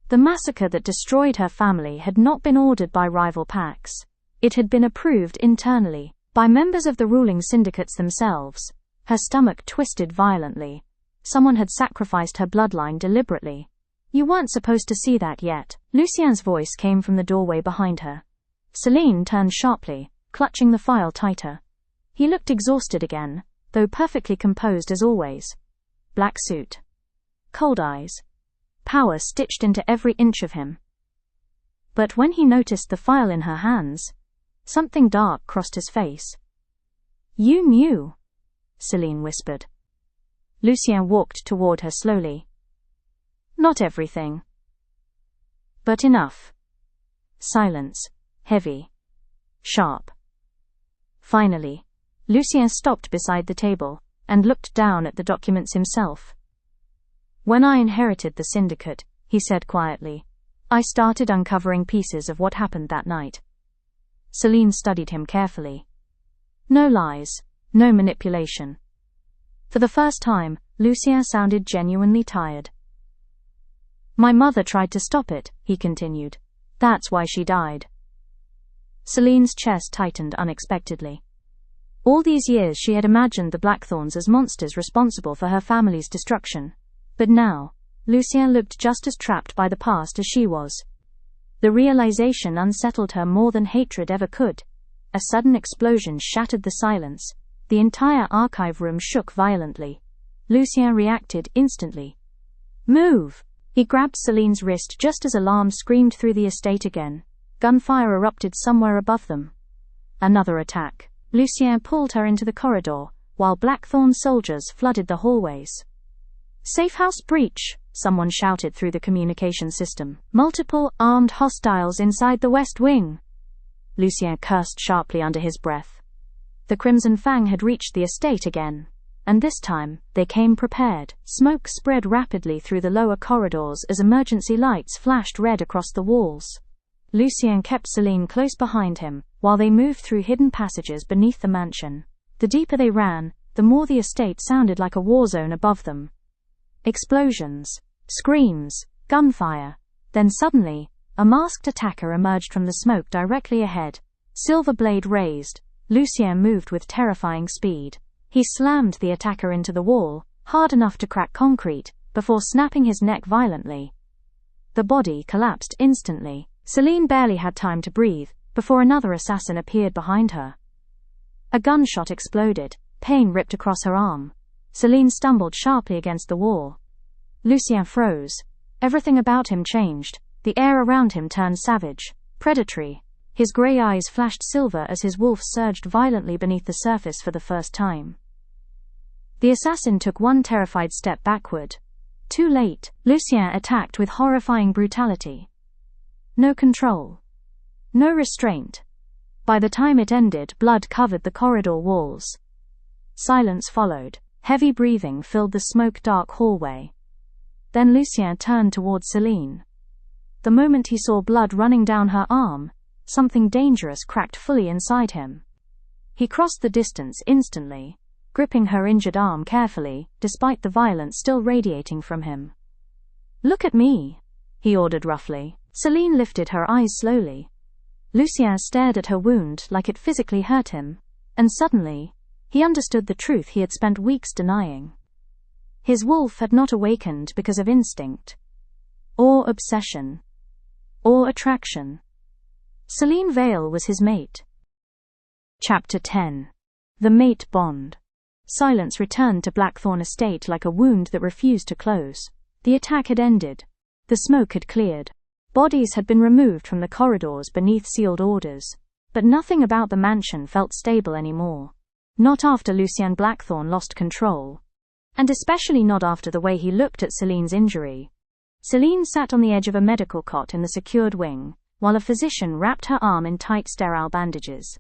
The massacre that destroyed her family had not been ordered by rival packs. It had been approved internally, by members of the ruling syndicates themselves. Her stomach twisted violently. Someone had sacrificed her bloodline deliberately. "You weren't supposed to see that yet." Lucien's voice came from the doorway behind her. Selene turned sharply, clutching the file tighter. He looked exhausted again, though perfectly composed as always. Black suit. Cold eyes. Power stitched into every inch of him. But when he noticed the file in her hands, something dark crossed his face. "You knew," Selene whispered. Lucien walked toward her slowly. "Not everything. But enough." Silence. Heavy. Sharp. Finally, Lucien stopped beside the table, and looked down at the documents himself. "When I inherited the syndicate," he said quietly, "I started uncovering pieces of what happened that night." Selene studied him carefully. No lies, no manipulation. For the first time, Lucien sounded genuinely tired. "My mother tried to stop it," he continued. "That's why she died." Selene's chest tightened unexpectedly. All these years she had imagined the Blackthornes as monsters responsible for her family's destruction. But now, Lucien looked just as trapped by the past as she was. The realization unsettled her more than hatred ever could. A sudden explosion shattered the silence. The entire archive room shook violently. Lucien reacted instantly. "Move!" He grabbed Selene's wrist just as alarms screamed through the estate again. Gunfire erupted somewhere above them. Another attack. Lucien pulled her into the corridor, while Blackthorne soldiers flooded the hallways. "Safe house breach," someone shouted through the communication system. "Multiple armed hostiles inside the West Wing." Lucien cursed sharply under his breath. The Crimson Fang had reached the estate again. And this time, they came prepared. Smoke spread rapidly through the lower corridors as emergency lights flashed red across the walls. Lucien kept Selene close behind him, while they moved through hidden passages beneath the mansion. The deeper they ran, the more the estate sounded like a war zone above them. Explosions, screams, gunfire. Then suddenly, a masked attacker emerged from the smoke directly ahead. Silver blade raised, Lucien moved with terrifying speed. He slammed the attacker into the wall, hard enough to crack concrete, before snapping his neck violently. The body collapsed instantly. Selene barely had time to breathe, before another assassin appeared behind her. A gunshot exploded, pain ripped across her arm. Selene stumbled sharply against the wall. Lucien froze. Everything about him changed. The air around him turned savage, predatory. His grey eyes flashed silver as his wolf surged violently beneath the surface for the first time. The assassin took one terrified step backward. Too late, Lucien attacked with horrifying brutality. No control. No restraint. By the time it ended, blood covered the corridor walls. Silence followed. Heavy breathing filled the smoke-dark hallway. Then Lucien turned towards Selene. The moment he saw blood running down her arm, something dangerous cracked fully inside him. He crossed the distance instantly, gripping her injured arm carefully, despite the violence still radiating from him. "Look at me," he ordered roughly. Selene lifted her eyes slowly. Lucien stared at her wound like it physically hurt him, and suddenly, he understood the truth he had spent weeks denying. His wolf had not awakened because of instinct, or obsession, or attraction. Selene Vale was his mate. Chapter 10. The Mate Bond. Silence returned to Blackthorne Estate like a wound that refused to close. The attack had ended. The smoke had cleared. Bodies had been removed from the corridors beneath sealed orders. But nothing about the mansion felt stable anymore. Not after Lucien Blackthorne lost control. And especially not after the way he looked at Selene's injury. Selene sat on the edge of a medical cot in the secured wing, while a physician wrapped her arm in tight sterile bandages.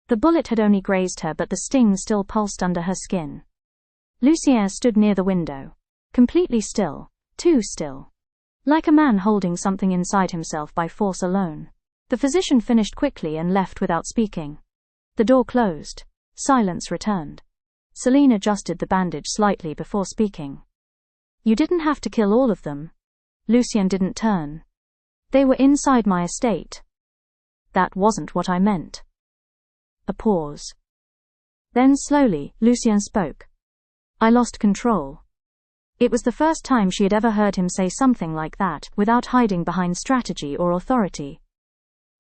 The bullet had only grazed her, but the sting still pulsed under her skin. Lucien stood near the window. Completely still. Too still. Like a man holding something inside himself by force alone. The physician finished quickly and left without speaking. The door closed. Silence returned. Selene adjusted the bandage slightly before speaking. "You didn't have to kill all of them." Lucien didn't turn. "They were inside my estate." "That wasn't what I meant." A pause. Then slowly, Lucien spoke. "I lost control." It was the first time she had ever heard him say something like that, without hiding behind strategy or authority.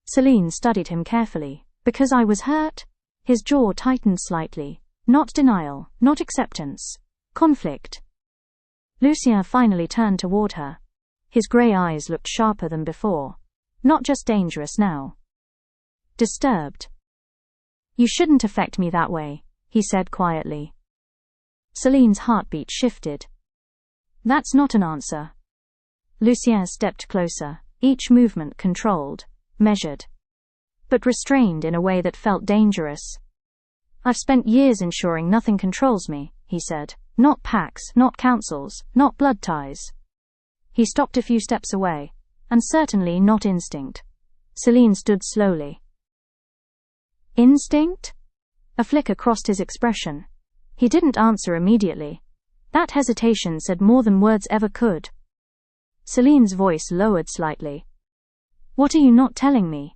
Selene studied him carefully. "Because I was hurt?" His jaw tightened slightly. Not denial, not acceptance. Conflict. Lucien finally turned toward her. His grey eyes looked sharper than before. Not just dangerous now. Disturbed. "You shouldn't affect me that way," he said quietly. Selene's heartbeat shifted. "That's not an answer." Lucien stepped closer, each movement controlled, measured, but restrained in a way that felt dangerous. "I've spent years ensuring nothing controls me," he said. "Not pacts, not councils, not blood ties." He stopped a few steps away, and certainly not instinct. Selene stood slowly. "Instinct?" A flicker crossed his expression. He didn't answer immediately. That hesitation said more than words ever could. Selene's voice lowered slightly. "What are you not telling me?"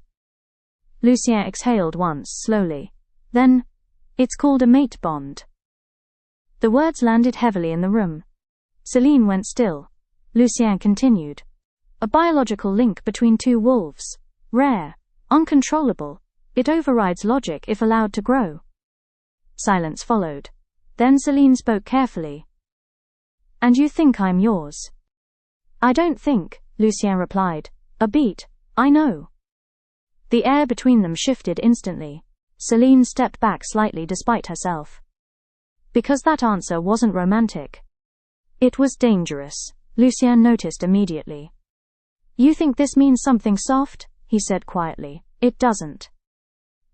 Lucien exhaled once, slowly. Then, "It's called a mate bond." The words landed heavily in the room. Selene went still. Lucien continued. "A biological link between two wolves. Rare. Uncontrollable. It overrides logic if allowed to grow." Silence followed. Then Selene spoke carefully. "And you think I'm yours?" "I don't think," Lucien replied. "A beat. I know." The air between them shifted instantly. Selene stepped back slightly despite herself. Because that answer wasn't romantic. It was dangerous, Lucien noticed immediately. "You think this means something soft?" he said quietly. "It doesn't."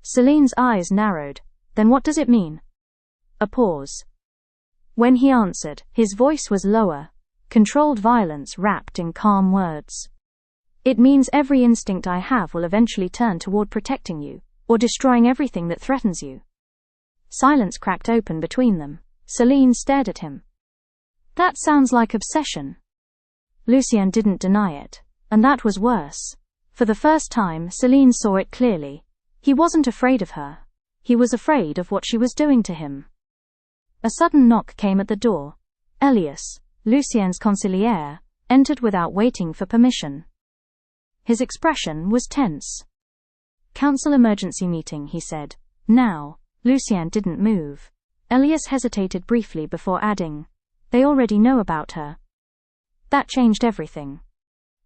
Selene's eyes narrowed. "Then what does it mean?" A pause. When he answered, his voice was lower, controlled violence wrapped in calm words. "It means every instinct I have will eventually turn toward protecting you, or destroying everything that threatens you." Silence cracked open between them. Selene stared at him. "That sounds like obsession." Lucien didn't deny it, and that was worse. For the first time, Selene saw it clearly. He wasn't afraid of her. He was afraid of what she was doing to him. A sudden knock came at the door. Elias, Lucien's consigliere, entered without waiting for permission. His expression was tense. "Council emergency meeting," he said. "Now." Lucien didn't move. Elias hesitated briefly before adding, "They already know about her." That changed everything.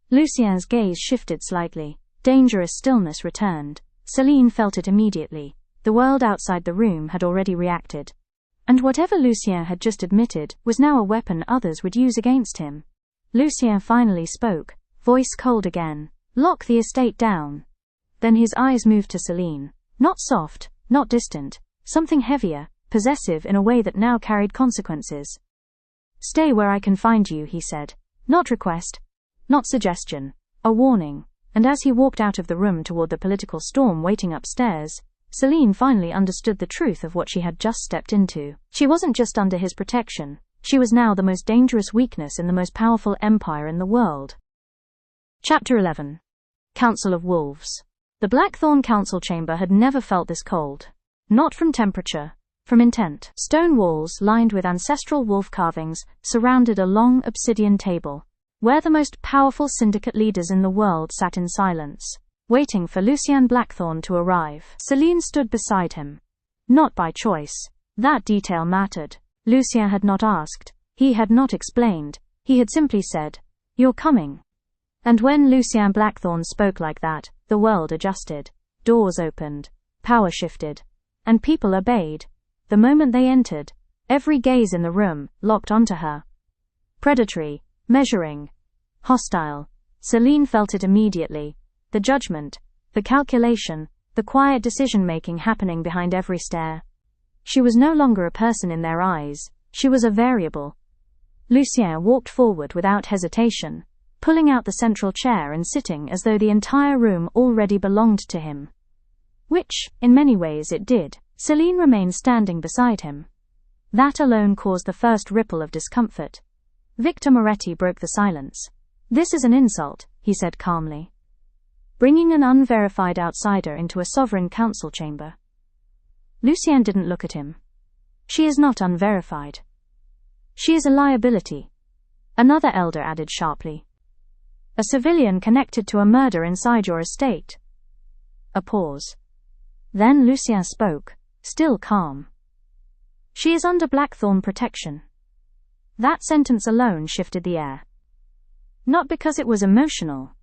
Lucien's gaze shifted slightly. Dangerous stillness returned. Selene felt it immediately. The world outside the room had already reacted. And whatever Lucien had just admitted was now a weapon others would use against him. Lucien finally spoke, voice cold again. "Lock the estate down." Then his eyes moved to Selene. Not soft, not distant, something heavier, possessive in a way that now carried consequences. "Stay where I can find you," he said. Not request, not suggestion, a warning. And as he walked out of the room toward the political storm waiting upstairs, Selene finally understood the truth of what she had just stepped into. She wasn't just under his protection, she was now the most dangerous weakness in the most powerful empire in the world. Chapter 11. Council of Wolves. The Blackthorne council chamber had never felt this cold. Not from temperature, from intent. Stone walls lined with ancestral wolf carvings surrounded a long obsidian table, where the most powerful syndicate leaders in the world sat in silence, waiting for Lucien Blackthorne to arrive. Selene stood beside him. Not by choice. That detail mattered. Lucien had not asked. He had not explained. He had simply said, "You're coming." And when Lucien Blackthorne spoke like that, the world adjusted. Doors opened. Power shifted. And people obeyed. The moment they entered, every gaze in the room locked onto her. Predatory, measuring, hostile. Selene felt it immediately. The judgment, the calculation, the quiet decision-making happening behind every stare. She was no longer a person in their eyes, she was a variable. Lucien walked forward without hesitation, pulling out the central chair and sitting as though the entire room already belonged to him. Which, in many ways it did. Selene remained standing beside him. That alone caused the first ripple of discomfort. Victor Moretti broke the silence. "This is an insult," he said calmly. "Bringing an unverified outsider into a sovereign council chamber." Lucien didn't look at him. "She is not unverified. She is a liability," another elder added sharply. "A civilian connected to a murder inside your estate." A pause. Then Lucien spoke, still calm. "She is under Blackthorne protection." That sentence alone shifted the air. Not because it was emotional.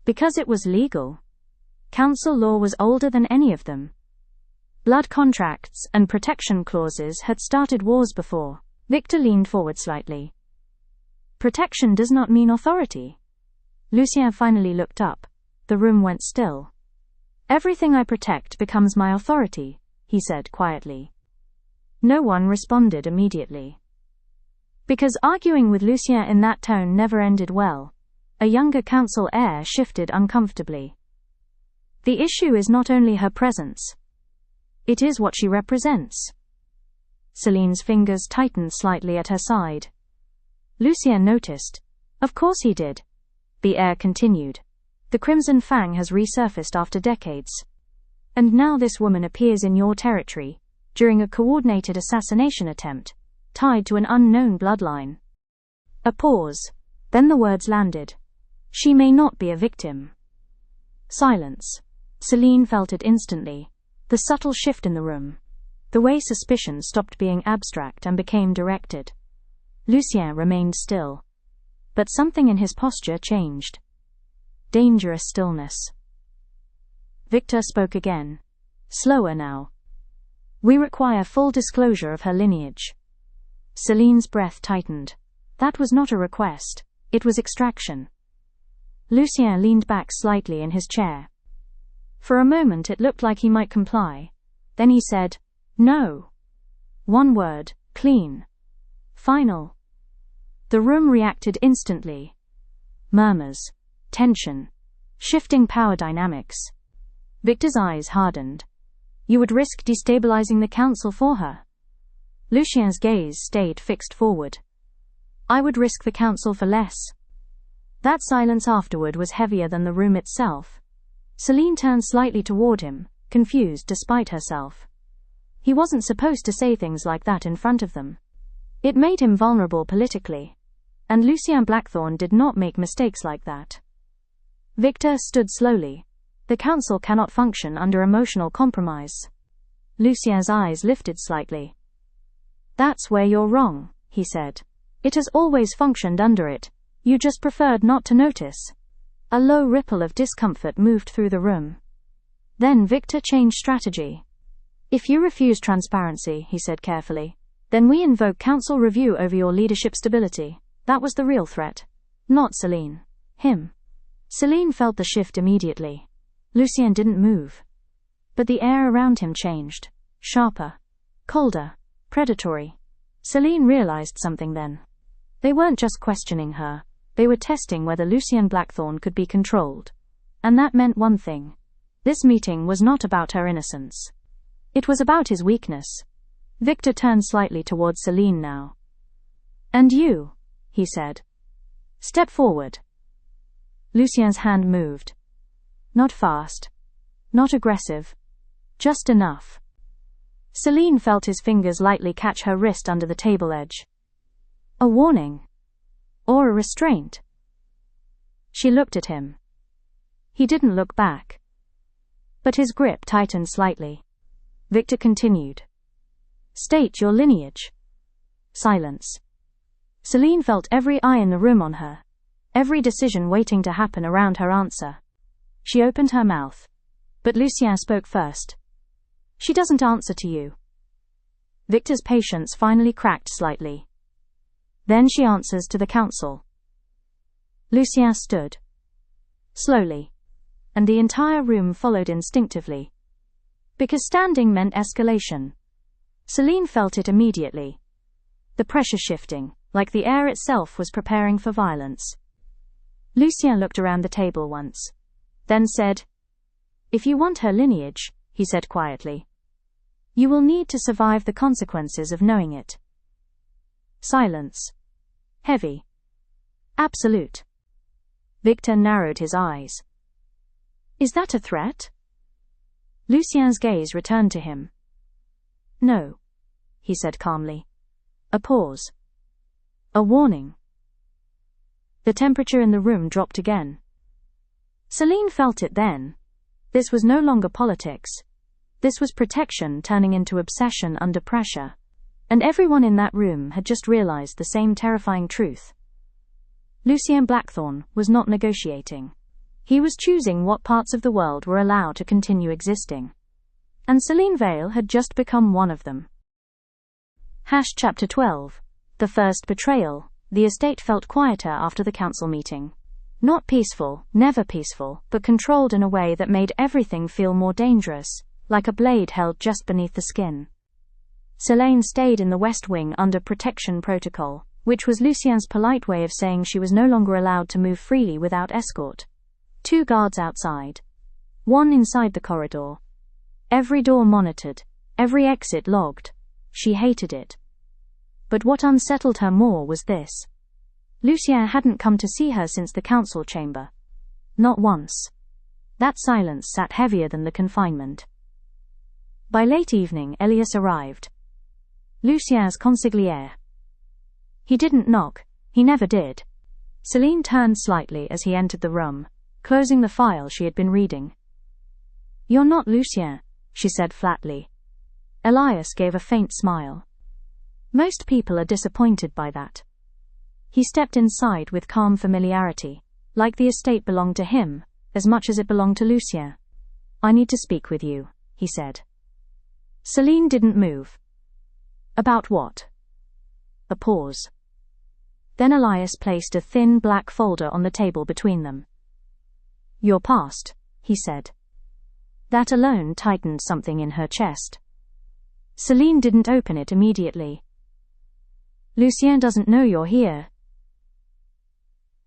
Because it was legal. Council law was older than any of them. Blood contracts and protection clauses had started wars before. Victor leaned forward slightly. "Protection does not mean authority." Lucien finally looked up. The room went still. "Everything I protect becomes my authority," he said quietly. No one responded immediately. Because arguing with Lucien in that tone never ended well. A younger council heir shifted uncomfortably. "The issue is not only her presence. It is what she represents." Selene's fingers tightened slightly at her side. Lucien noticed. "Of course he did." The heir continued. "The Crimson Fang has resurfaced after decades. And now this woman appears in your territory, during a coordinated assassination attempt, tied to an unknown bloodline." A pause. Then the words landed. "She may not be a victim." Silence. Selene felt it instantly. The subtle shift in the room. The way suspicion stopped being abstract and became directed. Lucien remained still. But something in his posture changed. Dangerous stillness. Victor spoke again. Slower now. "We require full disclosure of her lineage." Selene's breath tightened. That was not a request. It was extraction. Lucien leaned back slightly in his chair. For a moment it looked like he might comply. Then he said, "No." One word, clean. Final. The room reacted instantly. Murmurs. Tension. Shifting power dynamics. Victor's eyes hardened. You would risk destabilizing the council for her? Lucien's gaze stayed fixed forward. I would risk the council for less. That silence afterward was heavier than the room itself. Selene turned slightly toward him, confused despite herself. He wasn't supposed to say things like that in front of them. It made him vulnerable politically. And Lucien Blackthorne did not make mistakes like that. Victor stood slowly. The council cannot function under emotional compromise. Lucien's eyes lifted slightly. That's where you're wrong, he said. It has always functioned under it. You just preferred not to notice. A low ripple of discomfort moved through the room. Then Victor changed strategy. If you refuse transparency, he said carefully, then we invoke council review over your leadership stability. That was the real threat. Not Selene. Him. Selene felt the shift immediately. Lucien didn't move. But the air around him changed. Sharper. Colder. Predatory. Selene realized something then. They weren't just questioning her. They were testing whether Lucien Blackthorne could be controlled. And that meant one thing. This meeting was not about her innocence. It was about his weakness. Victor turned slightly towards Selene now. And you, he said. Step forward. Lucien's hand moved. Not fast. Not aggressive. Just enough. Selene felt his fingers lightly catch her wrist under the table edge. A warning. Or a restraint. She looked at him. He didn't look back. But his grip tightened slightly. Victor continued. State your lineage. Silence. Selene felt every eye in the room on her. Every decision waiting to happen around her answer. She opened her mouth. But Lucien spoke first. She doesn't answer to you. Victor's patience finally cracked slightly. Then she answers to the council. Lucien stood. Slowly. And the entire room followed instinctively. Because standing meant escalation. Selene felt it immediately. The pressure shifting, like the air itself was preparing for violence. Lucien looked around the table once. Then said, If you want her lineage, he said quietly, you will need to survive the consequences of knowing it. Silence. Heavy. Absolute. Victor narrowed his eyes. Is that a threat? Lucien's gaze returned to him. No, he said calmly. A pause. A warning. The temperature in the room dropped again. Selene felt it then. This was no longer politics. This was protection turning into obsession under pressure. And everyone in that room had just realized the same terrifying truth. Lucien Blackthorne was not negotiating. He was choosing what parts of the world were allowed to continue existing. And Selene Vale had just become one of them. Chapter 12. The first betrayal. The estate felt quieter after the council meeting. Not peaceful, never peaceful, but controlled in a way that made everything feel more dangerous, like a blade held just beneath the skin. Selene stayed in the West Wing under protection protocol, which was Lucien's polite way of saying she was no longer allowed to move freely without escort. 2 guards outside. 1 inside the corridor. Every door monitored, every exit logged. She hated it. But what unsettled her more was this. Lucien hadn't come to see her since the council chamber. Not once. That silence sat heavier than the confinement. By late evening, Elias arrived. Lucien's consigliere. He didn't knock. He never did. Selene turned slightly as he entered the room, closing the file she had been reading. You're not Lucien, she said flatly. Elias gave a faint smile. Most people are disappointed by that. He stepped inside with calm familiarity, like the estate belonged to him, as much as it belonged to Lucien. I need to speak with you, he said. Selene didn't move. About what? A pause. Then Elias placed a thin black folder on the table between them. Your past, he said. That alone tightened something in her chest. Selene didn't open it immediately. Lucien doesn't know you're here.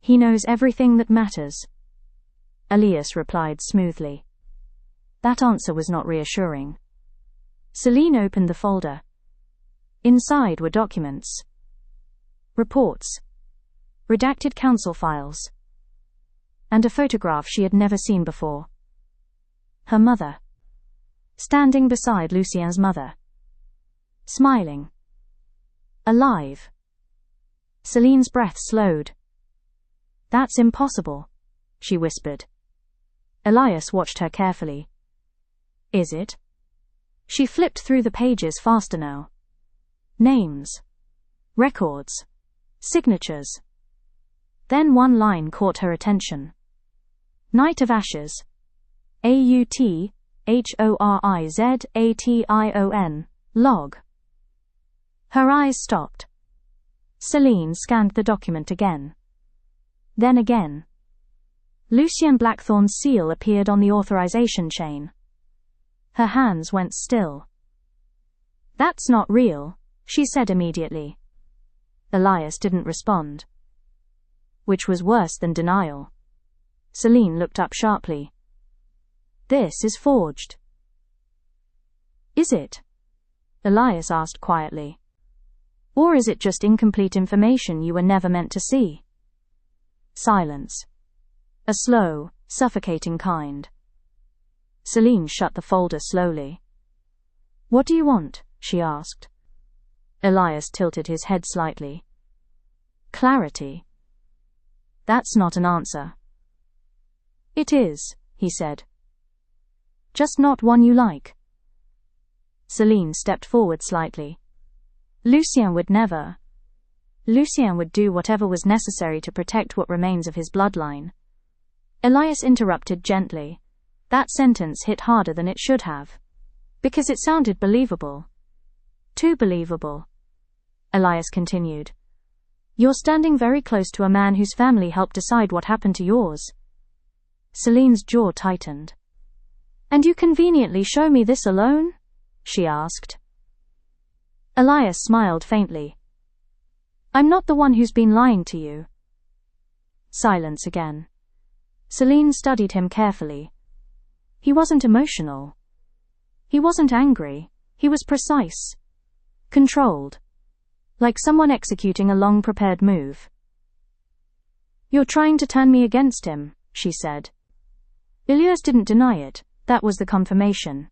He knows everything that matters, Elias replied smoothly. That answer was not reassuring. Selene opened the folder. Inside were documents, reports, redacted council files, and a photograph she had never seen before. Her mother, standing beside Lucien's mother, smiling, alive. Selene's breath slowed. That's impossible, she whispered. Elias watched her carefully. Is it? She flipped through the pages faster now. Names, records, signatures. Then one line caught her attention. Night of Ashes. Authhorization. Log. Her eyes stopped. Selene scanned the document again. Then again. Lucien Blackthorne's seal appeared on the authorization chain. Her hands went still. That's not real, she said immediately. Elias didn't respond. Which was worse than denial. Selene looked up sharply. This is forged. Is it? Elias asked quietly. Or is it just incomplete information you were never meant to see? Silence. A slow, suffocating kind. Selene shut the folder slowly. What do you want? She asked. Elias tilted his head slightly. Clarity. That's not an answer. It is, he said. Just not one you like. Selene stepped forward slightly. Lucien would never. Lucien would do whatever was necessary to protect what remains of his bloodline. Elias interrupted gently. That sentence hit harder than it should have. Because it sounded believable. Too believable. Elias continued. You're standing very close to a man whose family helped decide what happened to yours. Selene's jaw tightened. And you conveniently show me this alone? She asked. Elias smiled faintly. I'm not the one who's been lying to you. Silence again. Selene studied him carefully. He wasn't emotional. He wasn't angry. He was precise. Controlled. Like someone executing a long-prepared move. You're trying to turn me against him, she said. Elias didn't deny it. That was the confirmation.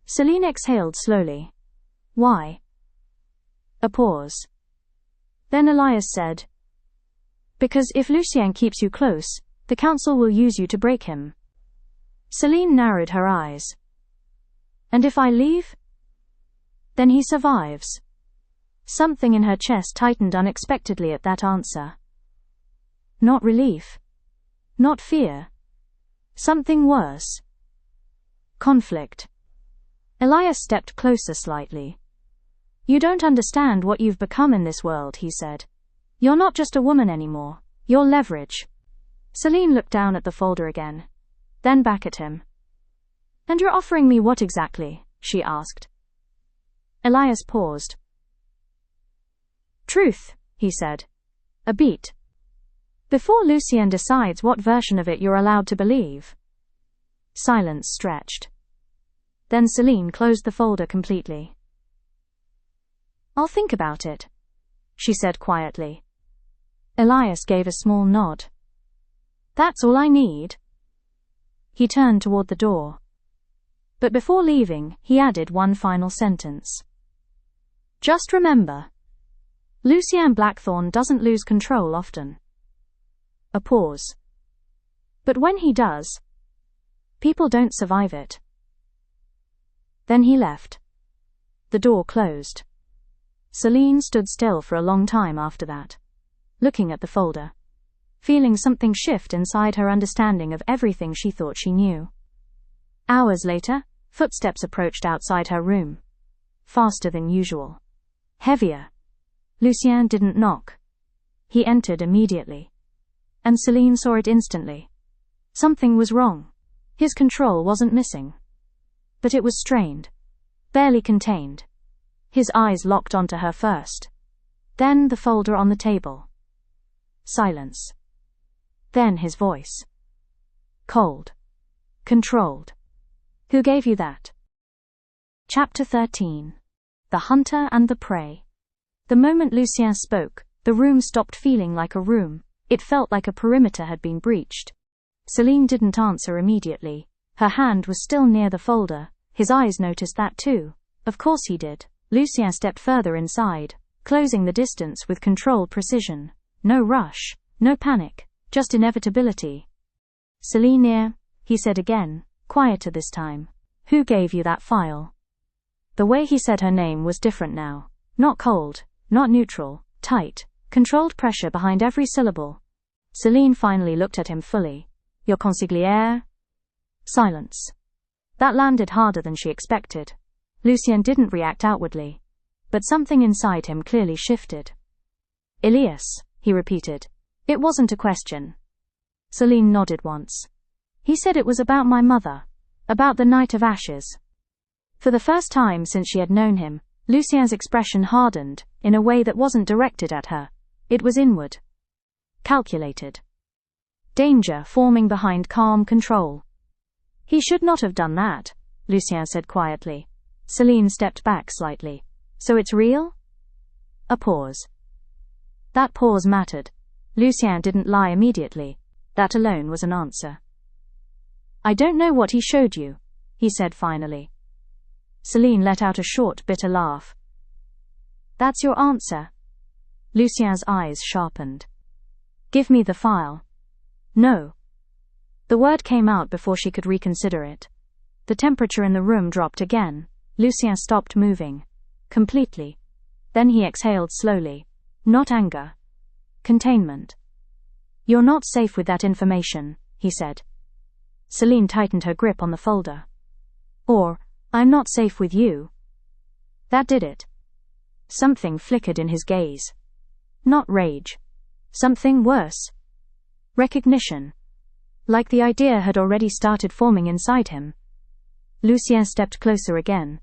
Selene exhaled slowly. Why? A pause. Then Elias said, because if Lucien keeps you close, the council will use you to break him. Selene narrowed her eyes. And if I leave? Then he survives. Something in her chest tightened unexpectedly at that answer. Not relief. Not fear. Something worse. Conflict. Elias stepped closer slightly. You don't understand what you've become in this world, he said. You're not just a woman anymore. You're leverage. Selene looked down at the folder again. Then back at him. And you're offering me what exactly? She asked. Elias paused. Truth, he said. A beat. Before Lucien decides what version of it you're allowed to believe. Silence stretched. Then Selene closed the folder completely. I'll think about it, she said quietly. Elias gave a small nod. That's all I need. He turned toward the door. But before leaving, he added one final sentence. Just remember, Lucien Blackthorne doesn't lose control often. A pause. But when he does, people don't survive it. Then he left. The door closed. Selene stood still for a long time after that, looking at the folder, feeling something shift inside her understanding of everything she thought she knew. Hours later, footsteps approached outside her room. Faster than usual. Heavier. Lucien didn't knock. He entered immediately. And Selene saw it instantly. Something was wrong. His control wasn't missing. But it was strained. Barely contained. His eyes locked onto her first. Then the folder on the table. Silence. Then his voice. Cold. Controlled. Who gave you that? Chapter 13. The Hunter and the Prey. The moment Lucien spoke, the room stopped feeling like a room. It felt like a perimeter had been breached. Selene didn't answer immediately. Her hand was still near the folder. His eyes noticed that too. Of course he did. Lucien stepped further inside, closing the distance with controlled precision. No rush, no panic, just inevitability. Selene, he said again, quieter this time. Who gave you that file? The way he said her name was different now. Not cold, not neutral, tight, controlled pressure behind every syllable. Selene finally looked at him fully. Your consigliere? Silence. That landed harder than she expected. Lucien didn't react outwardly, but something inside him clearly shifted. Elias, he repeated. It wasn't a question. Selene nodded once. He said it was about my mother, about the Night of Ashes. For the first time since she had known him, Lucien's expression hardened, in a way that wasn't directed at her. It was inward. Calculated. Danger forming behind calm control. He should not have done that, Lucien said quietly. Selene stepped back slightly. So it's real? A pause. That pause mattered. Lucien didn't lie immediately. That alone was an answer. I don't know what he showed you, he said finally. Selene let out a short, bitter laugh. That's your answer? Lucien's eyes sharpened. Give me the file. No. The word came out before she could reconsider it. The temperature in the room dropped again. Lucien stopped moving. Completely. Then he exhaled slowly. Not anger. Containment. You're not safe with that information, he said. Selene tightened her grip on the folder. Or, I'm not safe with you. That did it. Something flickered in his gaze. Not rage. Something worse. Recognition. Like the idea had already started forming inside him. Lucien stepped closer again.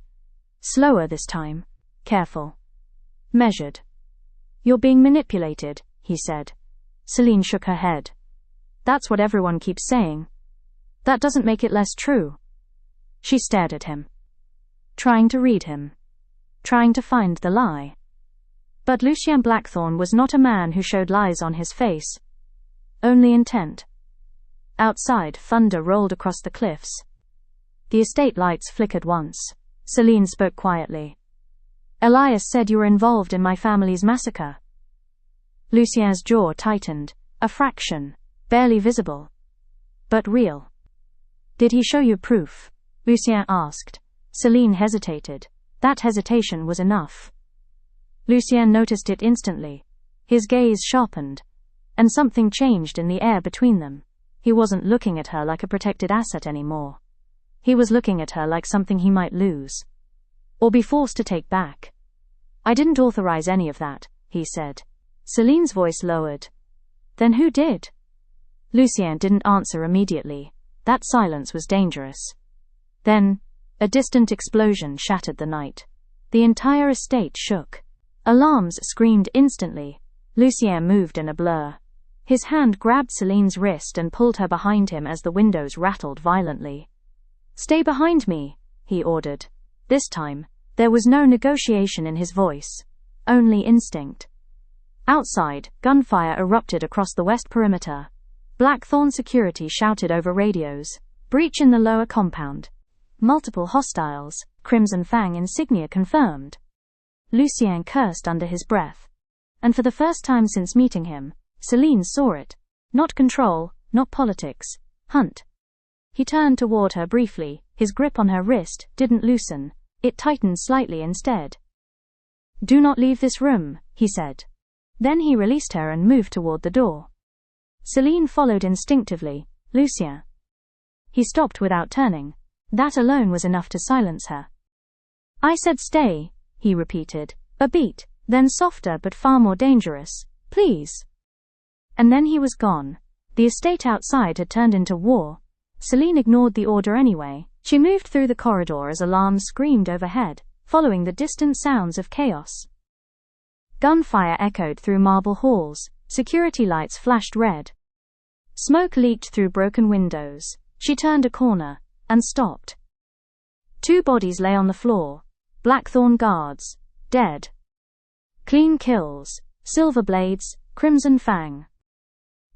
Slower this time. Careful. Measured. You're being manipulated, he said. Selene shook her head. That's what everyone keeps saying. That doesn't make it less true. She stared at him. Trying to read him. Trying to find the lie. But Lucien Blackthorne was not a man who showed lies on his face. Only intent. Outside, thunder rolled across the cliffs. The estate lights flickered once. Selene spoke quietly. Elias said you were involved in my family's massacre. Lucien's jaw tightened. A fraction. Barely visible. But real. Did he show you proof? Lucien asked. Selene hesitated. That hesitation was enough. Lucien noticed it instantly. His gaze sharpened. And something changed in the air between them. He wasn't looking at her like a protected asset anymore. He was looking at her like something he might lose. Or be forced to take back. I didn't authorize any of that, he said. Selene's voice lowered. Then who did? Lucien didn't answer immediately. That silence was dangerous. Then, a distant explosion shattered the night. The entire estate shook. Alarms screamed instantly. Lucien moved in a blur. His hand grabbed Selene's wrist and pulled her behind him as the windows rattled violently. Stay behind me, he ordered. This time, there was no negotiation in his voice. Only instinct. Outside, gunfire erupted across the west perimeter. Blackthorne security shouted over radios. Breach in the lower compound. Multiple hostiles. Crimson Fang insignia confirmed. Lucien cursed under his breath. And for the first time since meeting him, Selene saw it. Not control, not politics. Hunt. He turned toward her briefly. His grip on her wrist didn't loosen. It tightened slightly instead. Do not leave this room, he said. Then he released her and moved toward the door. Selene followed instinctively. Lucien. He stopped without turning. That alone was enough to silence her. I said stay, he repeated. A beat, then softer but far more dangerous. Please. And then he was gone. The estate outside had turned into war. Selene ignored the order anyway. She moved through the corridor as alarms screamed overhead, following the distant sounds of chaos. Gunfire echoed through marble halls, security lights flashed red. Smoke leaked through broken windows. She turned a corner, and stopped. 2 bodies lay on the floor. Blackthorne guards, dead. Clean kills, silver blades, Crimson Fang.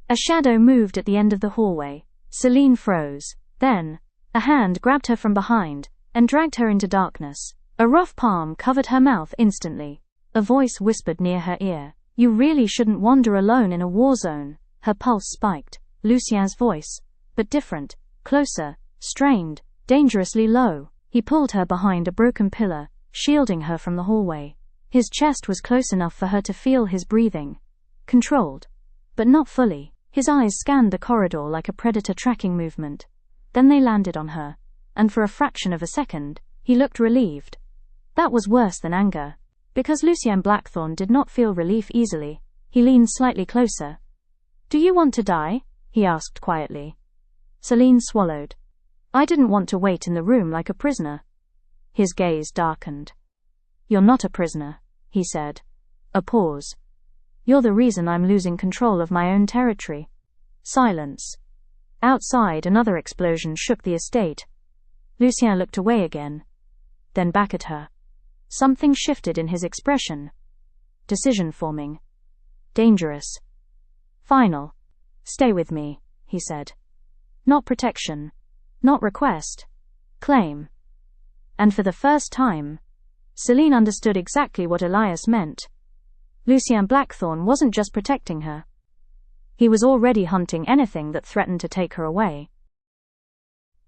A shadow moved at the end of the hallway. Selene froze. Then, a hand grabbed her from behind, and dragged her into darkness. A rough palm covered her mouth instantly. A voice whispered near her ear, "You really shouldn't wander alone in a war zone." Her pulse spiked. Lucien's voice, but different, closer, strained, dangerously low. He pulled her behind a broken pillar, shielding her from the hallway. His chest was close enough for her to feel his breathing. Controlled, but not fully. His eyes scanned the corridor like a predator tracking movement. Then they landed on her, and for a fraction of a second, he looked relieved. That was worse than anger. Because Lucien Blackthorne did not feel relief easily, he leaned slightly closer. "Do you want to die?" he asked quietly. Selene swallowed. "I didn't want to wait in the room like a prisoner." His gaze darkened. "You're not a prisoner," he said. A pause. "You're the reason I'm losing control of my own territory." Silence. Outside, another explosion shook the estate. Lucien looked away again, then back at her. Something shifted in his expression. Decision forming. Dangerous. Final. "Stay with me," he said. "Not protection. Not request. Claim." And for the first time, Selene understood exactly what Elias meant. Lucien Blackthorne wasn't just protecting her. He was already hunting anything that threatened to take her away.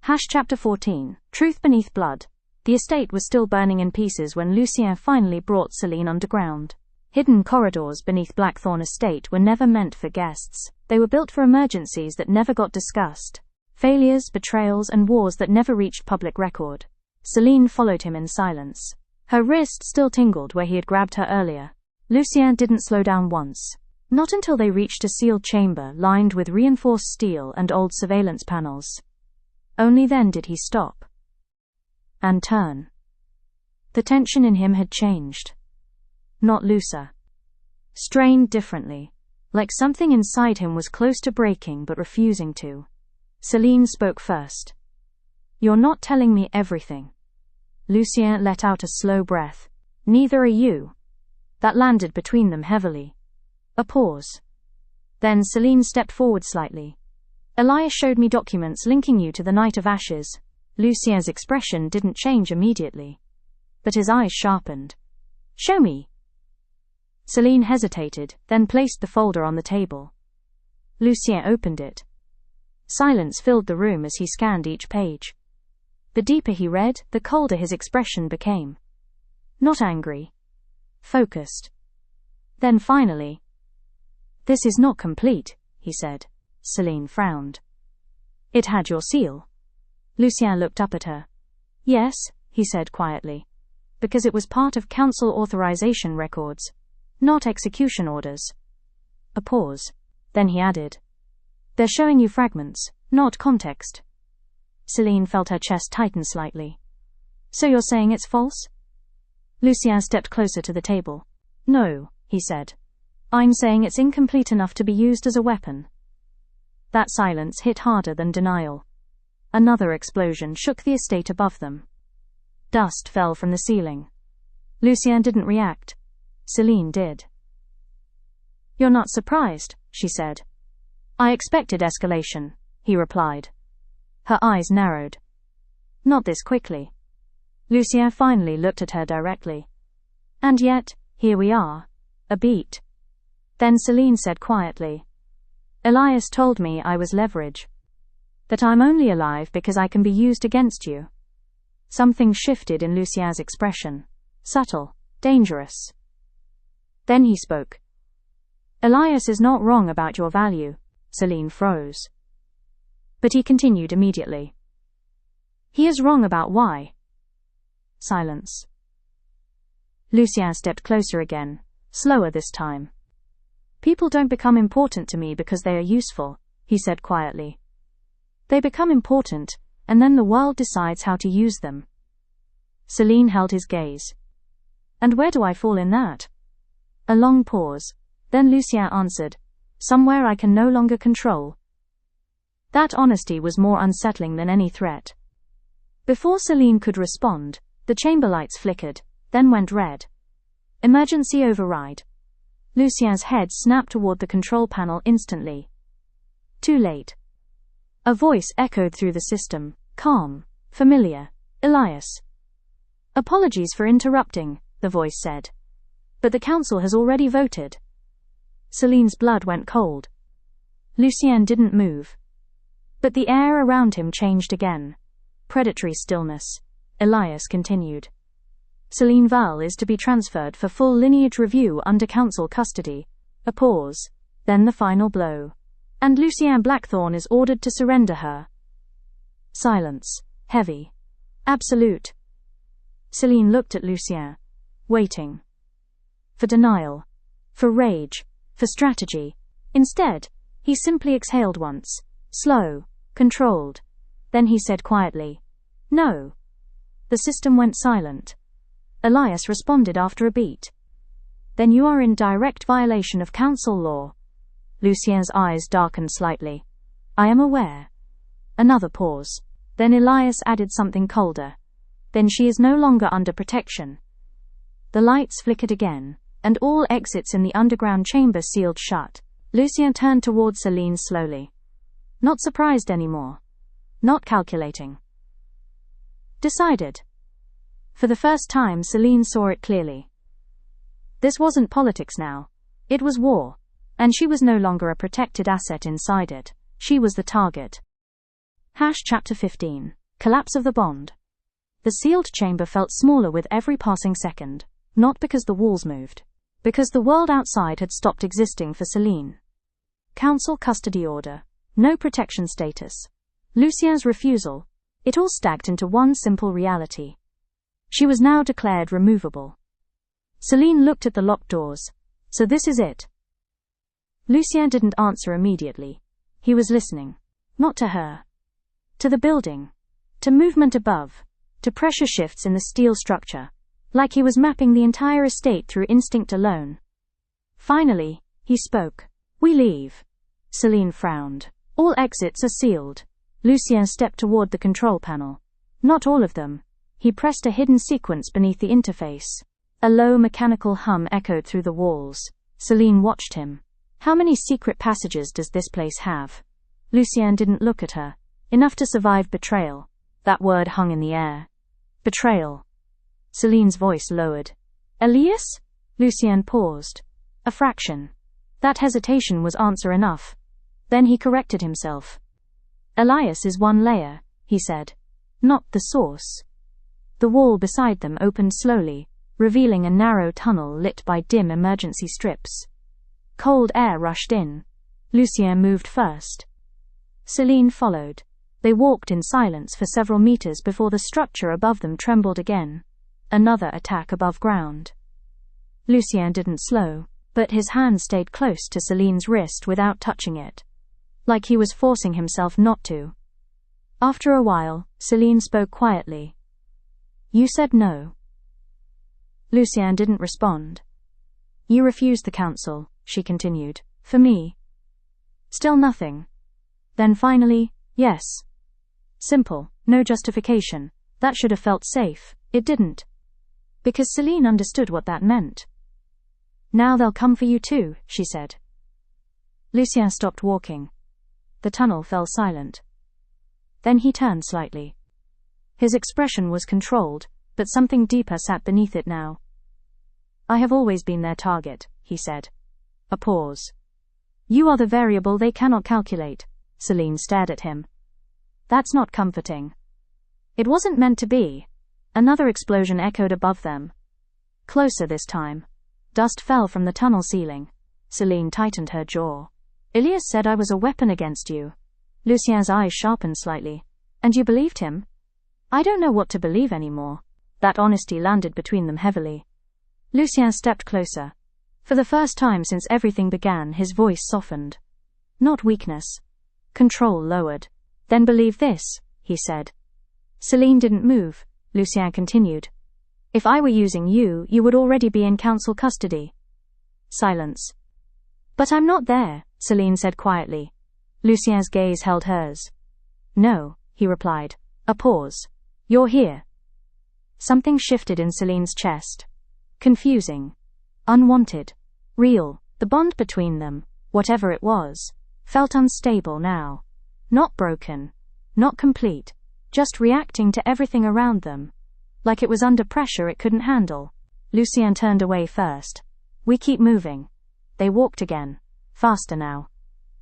Chapter 14. Truth Beneath Blood. The estate was still burning in pieces when Lucien finally brought Selene underground. Hidden corridors beneath Blackthorne Estate were never meant for guests. They were built for emergencies that never got discussed. Failures, betrayals, and wars that never reached public record. Selene followed him in silence. Her wrist still tingled where he had grabbed her earlier. Lucien didn't slow down once. Not until they reached a sealed chamber lined with reinforced steel and old surveillance panels. Only then did he stop. And turn. The tension in him had changed. Not looser. Strained differently, like something inside him was close to breaking but refusing to. Selene spoke first. "You're not telling me everything." Lucien let out a slow breath. "Neither are you." That landed between them heavily. A pause. Then Selene stepped forward slightly. "Elias showed me documents linking you to the Night of Ashes." Lucien's expression didn't change immediately, but his eyes sharpened. "Show me." Selene hesitated, then placed the folder on the table. Lucien opened it. Silence filled the room as he scanned each page. The deeper he read, the colder his expression became. Not angry. Focused. Then finally, "This is not complete," he said. Selene frowned. "It had your seal." Lucien looked up at her. "Yes," he said quietly. "Because it was part of council authorization records, not execution orders." A pause. Then he added, "They're showing you fragments, not context." Selene felt her chest tighten slightly. "So you're saying it's false?" Lucien stepped closer to the table. "No," he said. "I'm saying it's incomplete enough to be used as a weapon." That silence hit harder than denial. Another explosion shook the estate above them. Dust fell from the ceiling. Lucien didn't react. Selene did. "You're not surprised," she said. "I expected escalation," he replied. Her eyes narrowed. "Not this quickly." Lucien finally looked at her directly. "And yet, here we are." A beat. Then Selene said quietly, "Elias told me I was leverage. That I'm only alive because I can be used against you." Something shifted in Lucien's expression. Subtle, dangerous. Then he spoke. "Elias is not wrong about your value." Selene froze. But he continued immediately. "He is wrong about why." Silence. Lucien stepped closer again, slower this time. "People don't become important to me because they are useful," he said quietly. "They become important, and then the world decides how to use them." Selene held his gaze. "And where do I fall in that?" A long pause. Then Lucien answered, "Somewhere I can no longer control." That honesty was more unsettling than any threat. Before Selene could respond, the chamber lights flickered, then went red. Emergency override. Lucien's head snapped toward the control panel instantly. Too late. A voice echoed through the system, calm, familiar. "Elias." "Apologies for interrupting," the voice said. "But the council has already voted." Selene's blood went cold. Lucien didn't move. But the air around him changed again. Predatory stillness. Elias continued. "Selene Vale is to be transferred for full lineage review under council custody." A pause. Then the final blow. "And Lucien Blackthorne is ordered to surrender her." Silence. Heavy. Absolute. Selene looked at Lucien, waiting. For denial. For rage. For strategy. Instead, he simply exhaled once. Slow. Controlled. Then he said quietly, "No." The system went silent. Elias responded after a beat. "Then you are in direct violation of council law." Lucien's eyes darkened slightly. "I am aware." Another pause. Then Elias added something colder. "Then she is no longer under protection." The lights flickered again, and all exits in the underground chamber sealed shut. Lucien turned toward Selene slowly. Not surprised anymore. Not calculating. Decided. For the first time, Selene saw it clearly. This wasn't politics now. It was war. And she was no longer a protected asset inside it. She was the target. Chapter 15. Collapse of the Bond. The sealed chamber felt smaller with every passing second. Not because the walls moved. Because the world outside had stopped existing for Selene. Council custody order. No protection status. Lucien's refusal. It all stacked into one simple reality. She was now declared removable. Selene looked at the locked doors. So this is it. Lucien didn't answer immediately. He was listening. Not to her. To the building. To movement above. To pressure shifts in the steel structure. Like he was mapping the entire estate through instinct alone. Finally, he spoke. "We leave." Selene frowned. "All exits are sealed." Lucien stepped toward the control panel. Not all of them. He pressed a hidden sequence beneath the interface. A low mechanical hum echoed through the walls. Selene watched him. "How many secret passages does this place have?" Lucien didn't look at her. "Enough to survive betrayal." That word hung in the air. Betrayal. Selene's voice lowered. "Elias?" Lucien paused. A fraction. That hesitation was answer enough. Then he corrected himself. "Elias is one layer," he said. "Not the source." The wall beside them opened slowly, revealing a narrow tunnel lit by dim emergency strips. Cold air rushed in. Lucien moved first. Selene followed. They walked in silence for several meters before the structure above them trembled again. Another attack above ground. Lucien didn't slow, but his hand stayed close to Selene's wrist without touching it. Like he was forcing himself not to. After a while, Selene spoke quietly. "You said no." Lucien didn't respond. "You refused the council," she continued. "For me." Still nothing. Then finally, "Yes." Simple, no justification. That should have felt safe. It didn't. Because Selene understood what that meant. "Now they'll come for you too," she said. Lucien stopped walking. The tunnel fell silent. Then he turned slightly. His expression was controlled, but something deeper sat beneath it now. "I have always been their target," he said. A pause. "You are the variable they cannot calculate." Selene stared at him. "That's not comforting." It wasn't meant to be. Another explosion echoed above them. Closer this time. Dust fell from the tunnel ceiling. Selene tightened her jaw. "Elias said I was a weapon against you." Lucien's eyes sharpened slightly. "And you believed him?" "I don't know what to believe anymore." That honesty landed between them heavily. Lucien stepped closer. For the first time since everything began, his voice softened. Not weakness. Control lowered. "Then believe this," he said. Selene didn't move. Lucien continued. "If I were using you, you would already be in council custody." Silence. But I'm not there, Selene said quietly. Lucien's gaze held hers. No, he replied. A pause. You're here. Something shifted in Selene's chest. Confusing. Unwanted. Real. The bond between them, whatever it was, felt unstable now. Not broken. Not complete. Just reacting to everything around them. Like it was under pressure it couldn't handle. Lucien turned away first. We keep moving. They walked again. Faster now.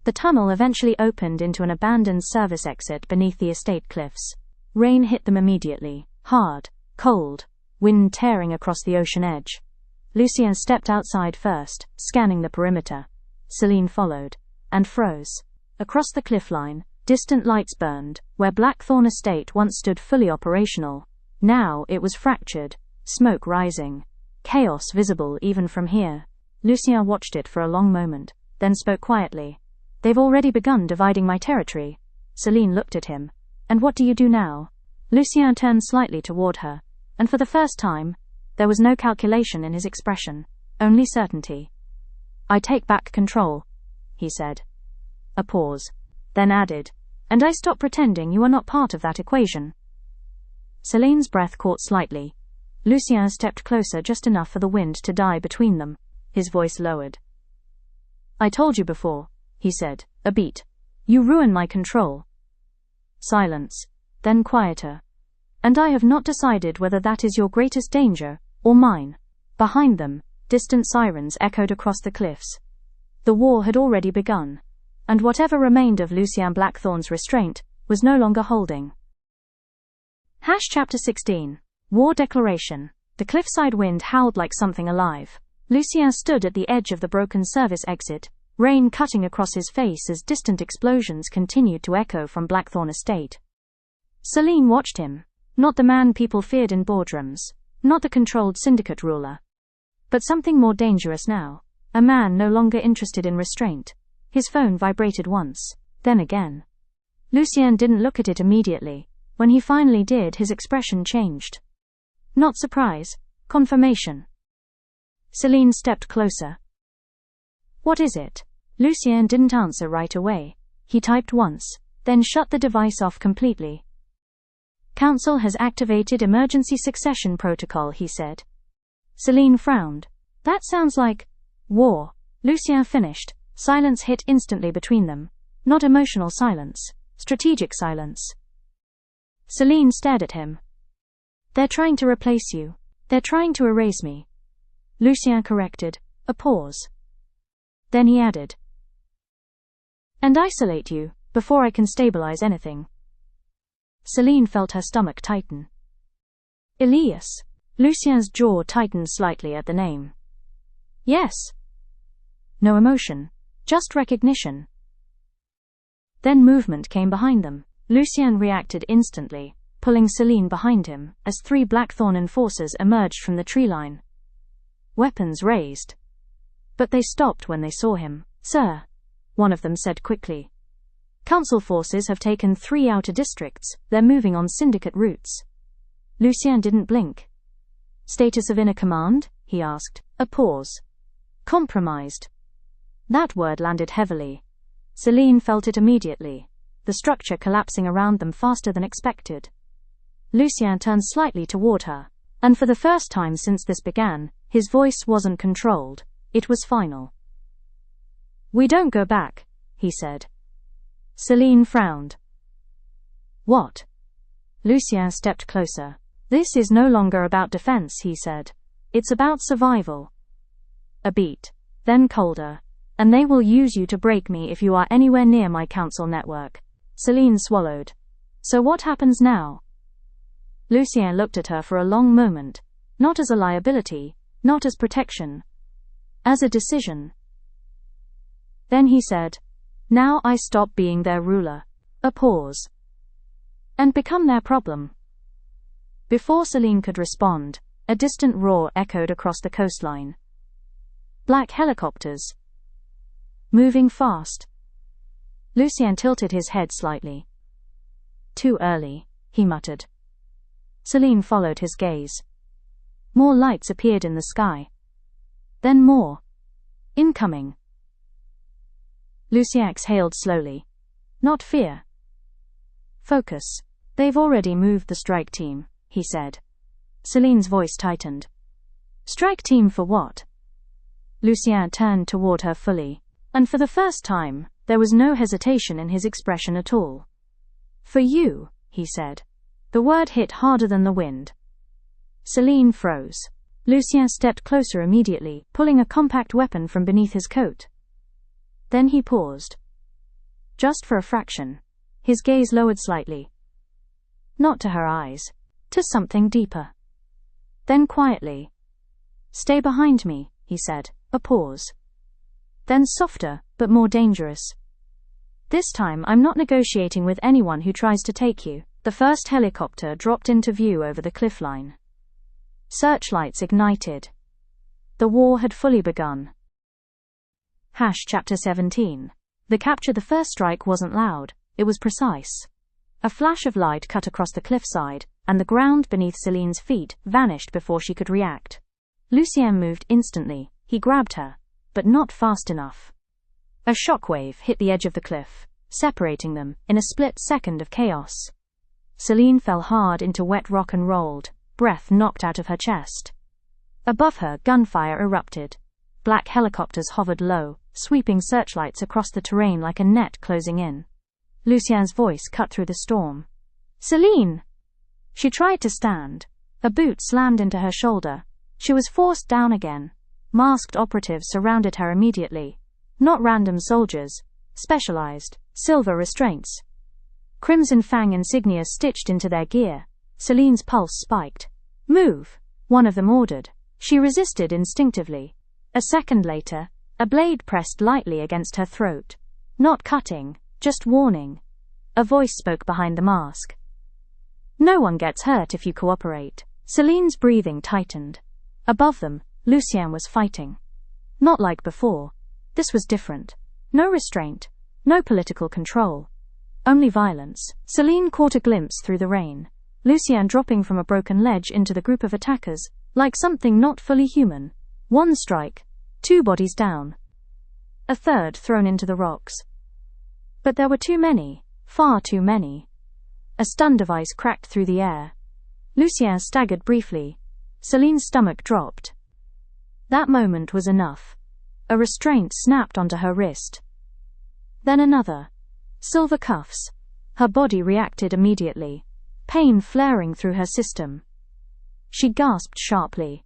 The tunnel eventually opened into an abandoned service exit beneath the estate cliffs. Rain hit them immediately. Hard. Cold. Wind tearing across the ocean edge. Lucien stepped outside first, scanning the perimeter. Selene followed. And froze. Across the cliff line, distant lights burned, where Blackthorne Estate once stood fully operational. Now it was fractured, smoke rising. Chaos visible even from here. Lucien watched it for a long moment, then spoke quietly. They've already begun dividing my territory. Selene looked at him. And what do you do now? Lucien turned slightly toward her, and for the first time, there was no calculation in his expression, only certainty. I take back control, he said. A pause, then added, and I stop pretending you are not part of that equation. Selene's breath caught slightly. Lucien stepped closer just enough for the wind to die between them. His voice lowered. I told you before, he said, a beat. You ruin my control. Silence, then quieter. And I have not decided whether that is your greatest danger, or mine. Behind them, distant sirens echoed across the cliffs. The war had already begun, and whatever remained of Lucien Blackthorne's restraint was no longer holding. Chapter 16. War Declaration. The cliffside wind howled like something alive. Lucien stood at the edge of the broken service exit, rain cutting across his face as distant explosions continued to echo from Blackthorne Estate. Selene watched him. Not the man people feared in boardrooms, not the controlled syndicate ruler. But something more dangerous now. A man no longer interested in restraint. His phone vibrated once, then again. Lucien didn't look at it immediately. When he finally did, his expression changed. Not surprise, confirmation. Selene stepped closer. What is it? Lucien didn't answer right away. He typed once, then shut the device off completely. Council has activated emergency succession protocol, he said. Selene frowned. That sounds like war. Lucien finished. Silence hit instantly between them. Not emotional silence, strategic silence. Selene stared at him. They're trying to replace you. They're trying to erase me. Lucien corrected. A pause. Then he added. And isolate you, before I can stabilize anything. Selene felt her stomach tighten. Elias. Lucien's jaw tightened slightly at the name. Yes. No emotion, just recognition. Then movement came behind them. Lucien reacted instantly, pulling Selene behind him, as 3 Blackthorne enforcers emerged from the tree line. Weapons raised. But they stopped when they saw him. Sir, one of them said quickly. Council forces have taken 3 outer districts. They're moving on syndicate routes. Lucien didn't blink. Status of inner command? He asked. A pause. Compromised. That word landed heavily. Selene felt it immediately, the structure collapsing around them faster than expected. Lucien turned slightly toward her, and for the first time since this began, his voice wasn't controlled, it was final. We don't go back, he said. Selene frowned. What? Lucien stepped closer. This is no longer about defense, he said. It's about survival. A beat, then colder. And they will use you to break me if you are anywhere near my council network. Selene swallowed. So what happens now? Lucien looked at her for a long moment, not as a liability, not as protection, as a decision. Then he said, now I stop being their ruler. A pause. And become their problem. Before Selene could respond, a distant roar echoed across the coastline. Black helicopters. Moving fast. Lucien tilted his head slightly. Too early, he muttered. Selene followed his gaze. More lights appeared in the sky. Then more. Incoming. Lucien exhaled slowly. Not fear. Focus. They've already moved the strike team, he said. Selene's voice tightened. Strike team for what? Lucien turned toward her fully, and for the first time, there was no hesitation in his expression at all. For you, he said. The word hit harder than the wind. Selene froze. Lucien stepped closer immediately, pulling a compact weapon from beneath his coat. Then he paused. Just for a fraction. His gaze lowered slightly. Not to her eyes. To something deeper. Then quietly. Stay behind me, he said. A pause. Then softer, but more dangerous. This time I'm not negotiating with anyone who tries to take you. The first helicopter dropped into view over the cliff line. Searchlights ignited. The war had fully begun. Chapter 17. The capture. The first strike wasn't loud, it was precise. A flash of light cut across the cliffside, and the ground beneath Selene's feet vanished before she could react. Lucien moved instantly. He grabbed her, but not fast enough. A shockwave hit the edge of the cliff, separating them in a split second of chaos. Selene fell hard into wet rock and rolled, breath knocked out of her chest. Above her, gunfire erupted. Black helicopters hovered low, sweeping searchlights across the terrain like a net closing in. Lucien's voice cut through the storm. Selene! She tried to stand. A boot slammed into her shoulder. She was forced down again. Masked operatives surrounded her immediately. Not random soldiers. Specialized, silver restraints. Crimson Fang insignia stitched into their gear. Selene's pulse spiked. Move! One of them ordered. She resisted instinctively. A second later, a blade pressed lightly against her throat. Not cutting, just warning. A voice spoke behind the mask. No one gets hurt if you cooperate. Selene's breathing tightened. Above them, Lucien was fighting. Not like before. This was different. No restraint. No political control. Only violence. Selene caught a glimpse through the rain. Lucien dropping from a broken ledge into the group of attackers, like something not fully human. One strike. 2 bodies down. A third thrown into the rocks. But there were too many. Far too many. A stun device cracked through the air. Lucien staggered briefly. Selene's stomach dropped. That moment was enough. A restraint snapped onto her wrist. Then another. Silver cuffs. Her body reacted immediately, pain flaring through her system. She gasped sharply.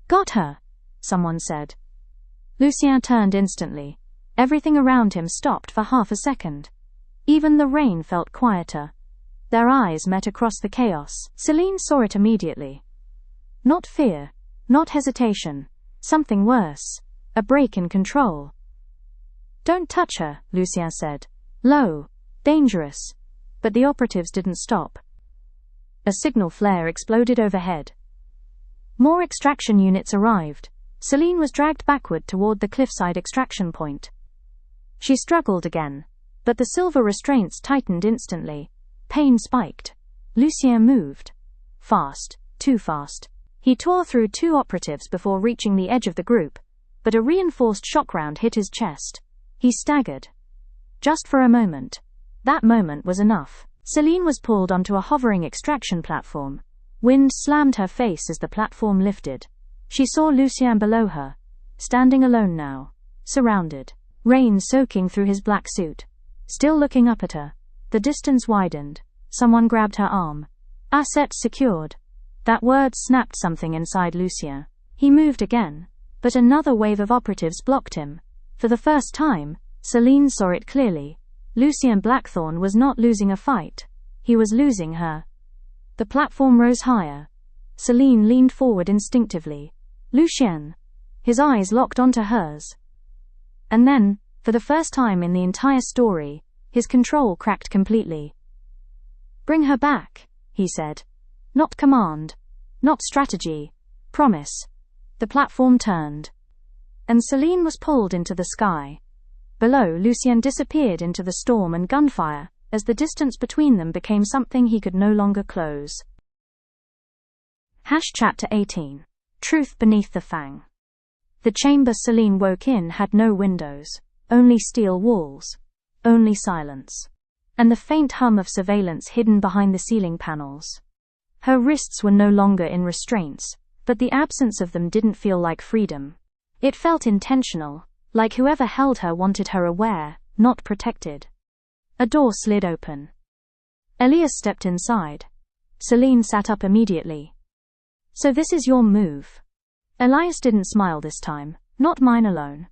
Got her, someone said. Lucien turned instantly. Everything around him stopped for half a second. Even the rain felt quieter. Their eyes met across the chaos. Selene saw it immediately. Not fear, not hesitation, something worse. A break in control. Don't touch her, Lucien said. Low, dangerous. But the operatives didn't stop. A signal flare exploded overhead. More extraction units arrived. Selene was dragged backward toward the cliffside extraction point. She struggled again, but the silver restraints tightened instantly. Pain spiked. Lucien moved. Fast, too fast. He tore through 2 operatives before reaching the edge of the group, but a reinforced shock round hit his chest. He staggered. Just for a moment. That moment was enough. Selene was pulled onto a hovering extraction platform. Wind slammed her face as the platform lifted. She saw Lucien below her, standing alone now, surrounded. Rain soaking through his black suit. Still looking up at her. The distance widened. Someone grabbed her arm. Assets secured. That word snapped something inside Lucien. He moved again, but another wave of operatives blocked him. For the first time, Selene saw it clearly. Lucien Blackthorne was not losing a fight. He was losing her. The platform rose higher. Selene leaned forward instinctively. Lucien. His eyes locked onto hers. And then, for the first time in the entire story, his control cracked completely. Bring her back, he said. Not command. Not strategy. Promise. The platform turned. And Selene was pulled into the sky. Below, Lucien disappeared into the storm and gunfire, as the distance between them became something he could no longer close. Chapter 18. Truth beneath the Fang. The chamber Selene woke in had no windows, only steel walls, only silence, and the faint hum of surveillance hidden behind the ceiling panels. Her wrists were no longer in restraints, but the absence of them didn't feel like freedom. It felt intentional, like whoever held her wanted her aware, not protected. A door slid open. Elias stepped inside. Selene sat up immediately. "So this is your move." Elias didn't smile this time, not mine alone.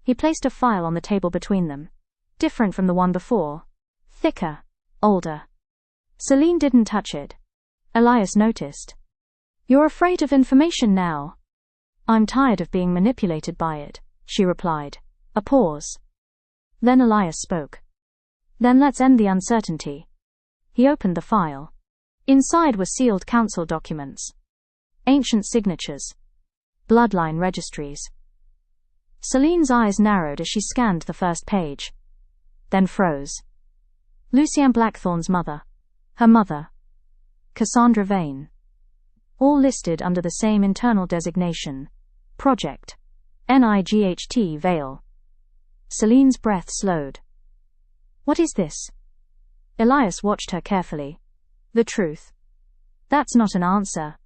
He placed a file on the table between them. Different from the one before. Thicker. Older. Selene didn't touch it. Elias noticed. "You're afraid of information now." "I'm tired of being manipulated by it," she replied. A pause. Then Elias spoke. "Then let's end the uncertainty." He opened the file. Inside were sealed council documents. Ancient signatures. Bloodline registries. Selene's eyes narrowed as she scanned the first page. Then froze. Lucien Blackthorne's mother. Her mother. Cassandra Vane. All listed under the same internal designation. Project. NIGHT Vale. Selene's breath slowed. "What is this?" Elias watched her carefully. "The truth." "That's not an answer."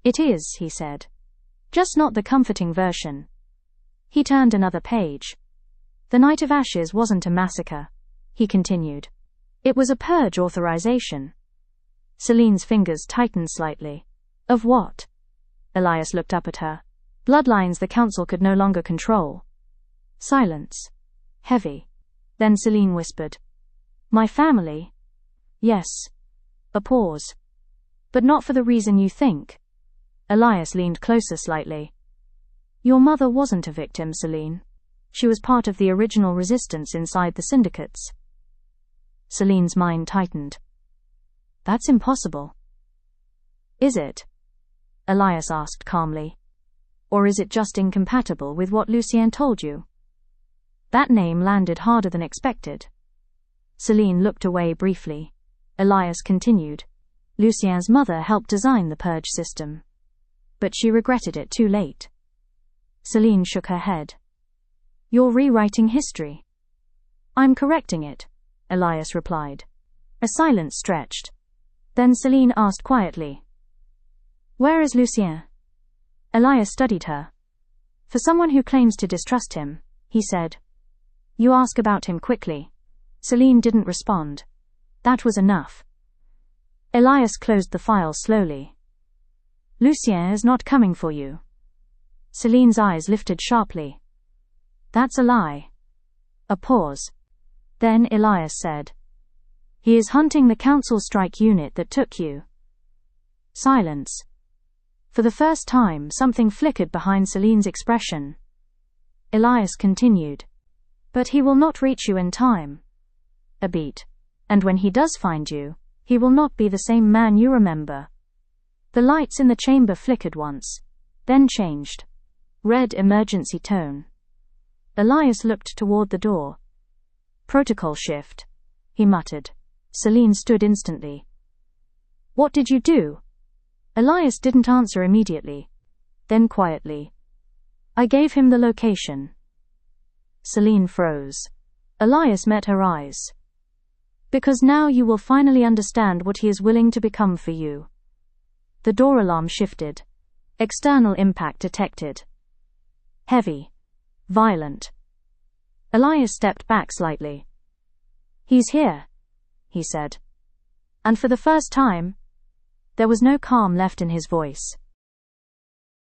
"It is," he said. "Just not the comforting version." He turned another page. "The Night of Ashes wasn't a massacre," he continued. "It was a purge authorization." Selene's fingers tightened slightly. "Of what?" Elias looked up at her. "Bloodlines the council could no longer control." Silence. Heavy. Then Selene whispered. "My family?" "Yes." A pause. "But not for the reason you think." Elias leaned closer slightly. "Your mother wasn't a victim, Selene. She was part of the original resistance inside the syndicates." Selene's mind tightened. "That's impossible." "Is it?" Elias asked calmly. "Or is it just incompatible with what Lucien told you?" That name landed harder than expected. Selene looked away briefly. Elias continued. "Lucien's mother helped design the purge system. But she regretted it too late." Selene shook her head. "You're rewriting history." "I'm correcting it," Elias replied. A silence stretched. Then Selene asked quietly. "Where is Lucien?" Elias studied her. "For someone who claims to distrust him," he said. "You ask about him quickly." Selene didn't respond. That was enough. Elias closed the file slowly. "Lucien is not coming for you." Selene's eyes lifted sharply. "That's a lie." A pause. Then Elias said. "He is hunting the council strike unit that took you." Silence. For the first time, something flickered behind Selene's expression. Elias continued. "But he will not reach you in time." A beat. "And when he does find you, he will not be the same man you remember." The lights in the chamber flickered once, then changed. Red emergency tone. Elias looked toward the door. "Protocol shift," he muttered. Selene stood instantly. "What did you do?" Elias didn't answer immediately. Then quietly. "I gave him the location." Selene froze. Elias met her eyes. "Because now you will finally understand what he is willing to become for you." The door alarm shifted. External impact detected. Heavy. Violent. Elias stepped back slightly. "He's here," he said. And for the first time, there was no calm left in his voice.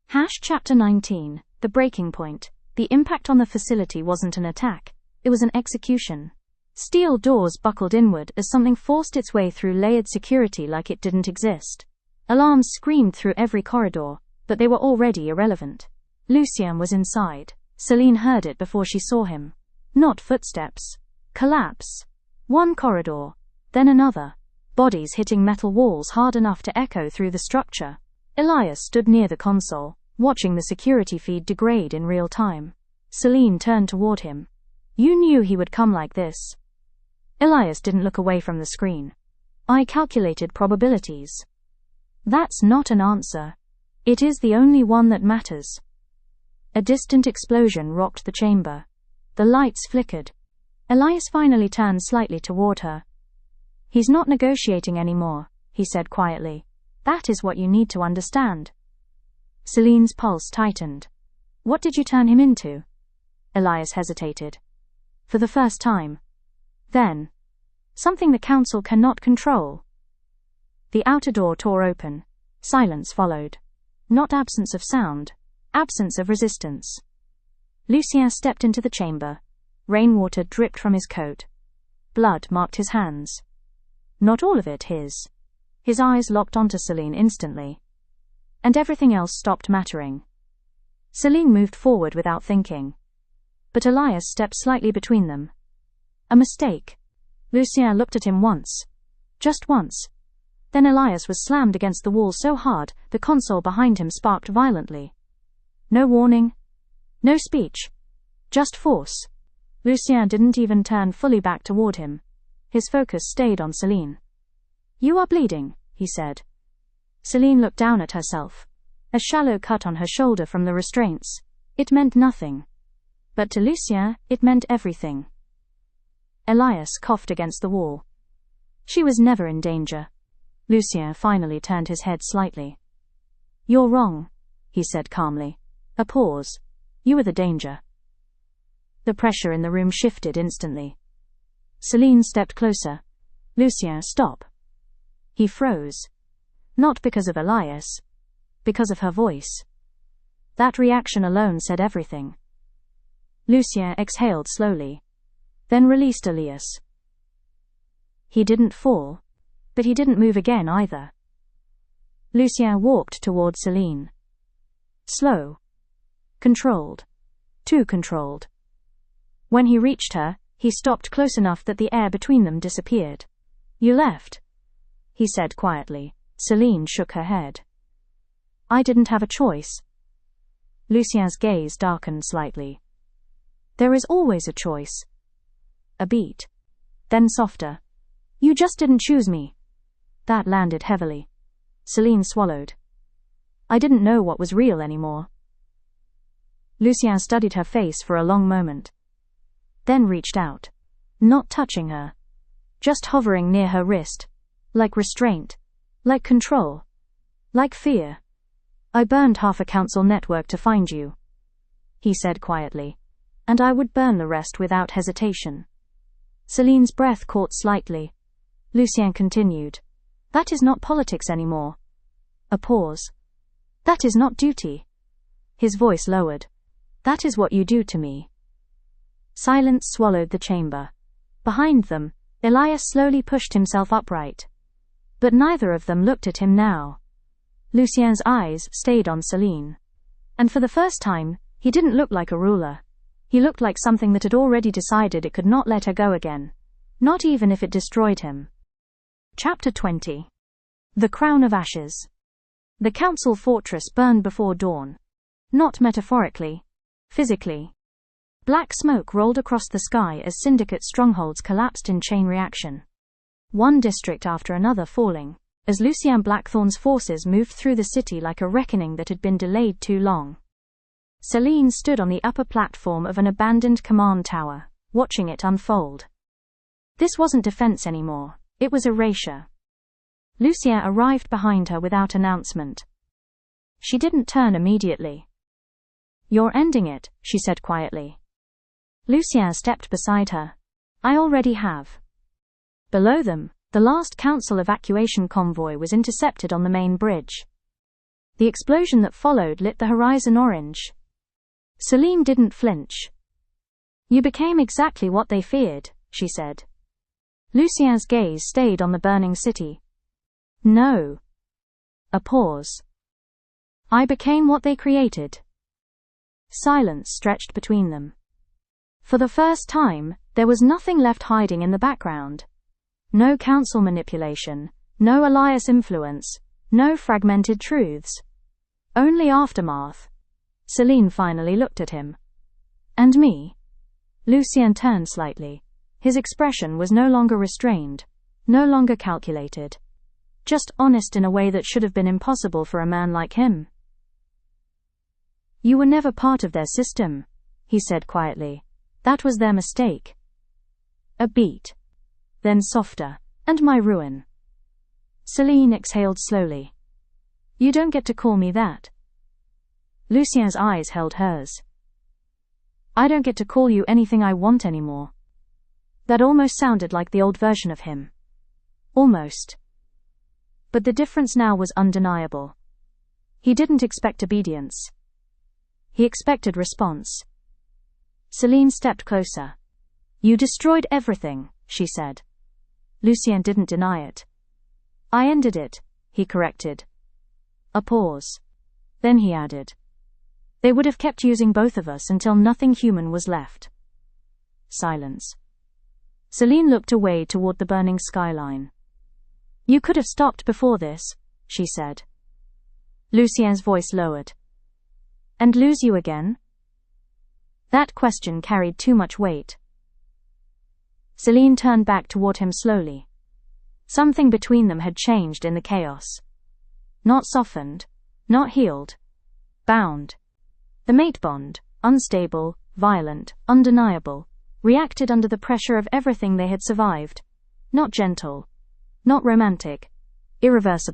Chapter 19. The breaking point. The impact on the facility wasn't an attack. It was an execution. Steel doors buckled inward as something forced its way through layered security like it didn't exist. Alarms screamed through every corridor, but they were already irrelevant. Lucien was inside. Selene heard it before she saw him. Not footsteps. Collapse. One corridor, then another. Bodies hitting metal walls hard enough to echo through the structure. Elias stood near the console, watching the security feed degrade in real time. Selene turned toward him. "You knew he would come like this." Elias didn't look away from the screen. "I calculated probabilities." "That's not an answer. It is the only one that matters." A distant explosion rocked the chamber. The lights flickered. Elias finally turned slightly toward her. "He's not negotiating anymore," he said quietly. "That is what you need to understand." Selene's pulse tightened. "What did you turn him into?" Elias hesitated. "For the first time." "Then." "Something the council cannot control." The outer door tore open. Silence followed. Not absence of sound. Absence of resistance. Lucien stepped into the chamber. Rainwater dripped from his coat. Blood marked his hands. Not all of it his. His eyes locked onto Selene instantly. And everything else stopped mattering. Selene moved forward without thinking. But Elias stepped slightly between them. A mistake. Lucien looked at him once. Just once. Then Elias was slammed against the wall so hard the console behind him sparked violently. No warning. No speech. Just force. Lucien didn't even turn fully back toward him. His focus stayed on Selene. "You are bleeding," he said. Selene looked down at herself. A shallow cut on her shoulder from the restraints. It meant nothing. But to Lucien, it meant everything. Elias coughed against the wall. She was never in danger. Lucien finally turned his head slightly. "You're wrong," he said calmly. A pause. "You are the danger." The pressure in the room shifted instantly. Selene stepped closer. "Lucien, stop." He froze. Not because of Elias. Because of her voice. That reaction alone said everything. Lucien exhaled slowly. Then released Elias. He didn't fall. But he didn't move again either. Lucien walked toward Selene. Slow. Controlled. Too controlled. When he reached her, he stopped close enough that the air between them disappeared. "You left," he said quietly. Selene shook her head. "I didn't have a choice." Lucien's gaze darkened slightly. "There is always a choice." A beat. Then softer. "You just didn't choose me." That landed heavily. Selene swallowed. "I didn't know what was real anymore." Lucien studied her face for a long moment. Then reached out. Not touching her. Just hovering near her wrist. Like restraint. Like control. Like fear. "I burned half a council network to find you," he said quietly. "And I would burn the rest without hesitation." Selene's breath caught slightly. Lucien continued. "That is not politics anymore." A pause. "That is not duty." His voice lowered. "That is what you do to me." Silence swallowed the chamber. Behind them, Elias slowly pushed himself upright. But neither of them looked at him now. Lucien's eyes stayed on Selene. And for the first time, he didn't look like a ruler. He looked like something that had already decided it could not let her go again. Not even if it destroyed him. Chapter 20. The Crown of Ashes. The council fortress burned before dawn. Not metaphorically. Physically. Black smoke rolled across the sky as syndicate strongholds collapsed in chain reaction. One district after another falling, as Lucien Blackthorne's forces moved through the city like a reckoning that had been delayed too long. Selene stood on the upper platform of an abandoned command tower, watching it unfold. This wasn't defense anymore, it was erasure. Lucien arrived behind her without announcement. She didn't turn immediately. "You're ending it," she said quietly. Lucien stepped beside her. "I already have." Below them, the last council evacuation convoy was intercepted on the main bridge. The explosion that followed lit the horizon orange. Selene didn't flinch. "You became exactly what they feared," she said. Lucien's gaze stayed on the burning city. "No." A pause. "I became what they created." Silence stretched between them. For the first time, there was nothing left hiding in the background. No council manipulation, no Elias influence, no fragmented truths. Only aftermath. Selene finally looked at him. "And me?" Lucien turned slightly. His expression was no longer restrained, no longer calculated. Just honest in a way that should have been impossible for a man like him. You were never part of their system, he said quietly. That was their mistake. A beat. Then softer. And my ruin. Selene exhaled slowly. You don't get to call me that. Lucien's eyes held hers. I don't get to call you anything I want anymore. That almost sounded like the old version of him. Almost. But the difference now was undeniable. He didn't expect obedience. He expected response. Selene stepped closer. You destroyed everything, she said. Lucien didn't deny it. I ended it, he corrected. A pause. Then he added. They would have kept using both of us until nothing human was left. Silence. Selene looked away toward the burning skyline. You could have stopped before this, she said. Lucien's voice lowered. And lose you again? That question carried too much weight. Selene turned back toward him slowly. Something between them had changed in the chaos. Not softened, not healed. Bound. The mate bond, unstable, violent, undeniable, reacted under the pressure of everything they had survived. Not gentle. Not romantic. Irreversible.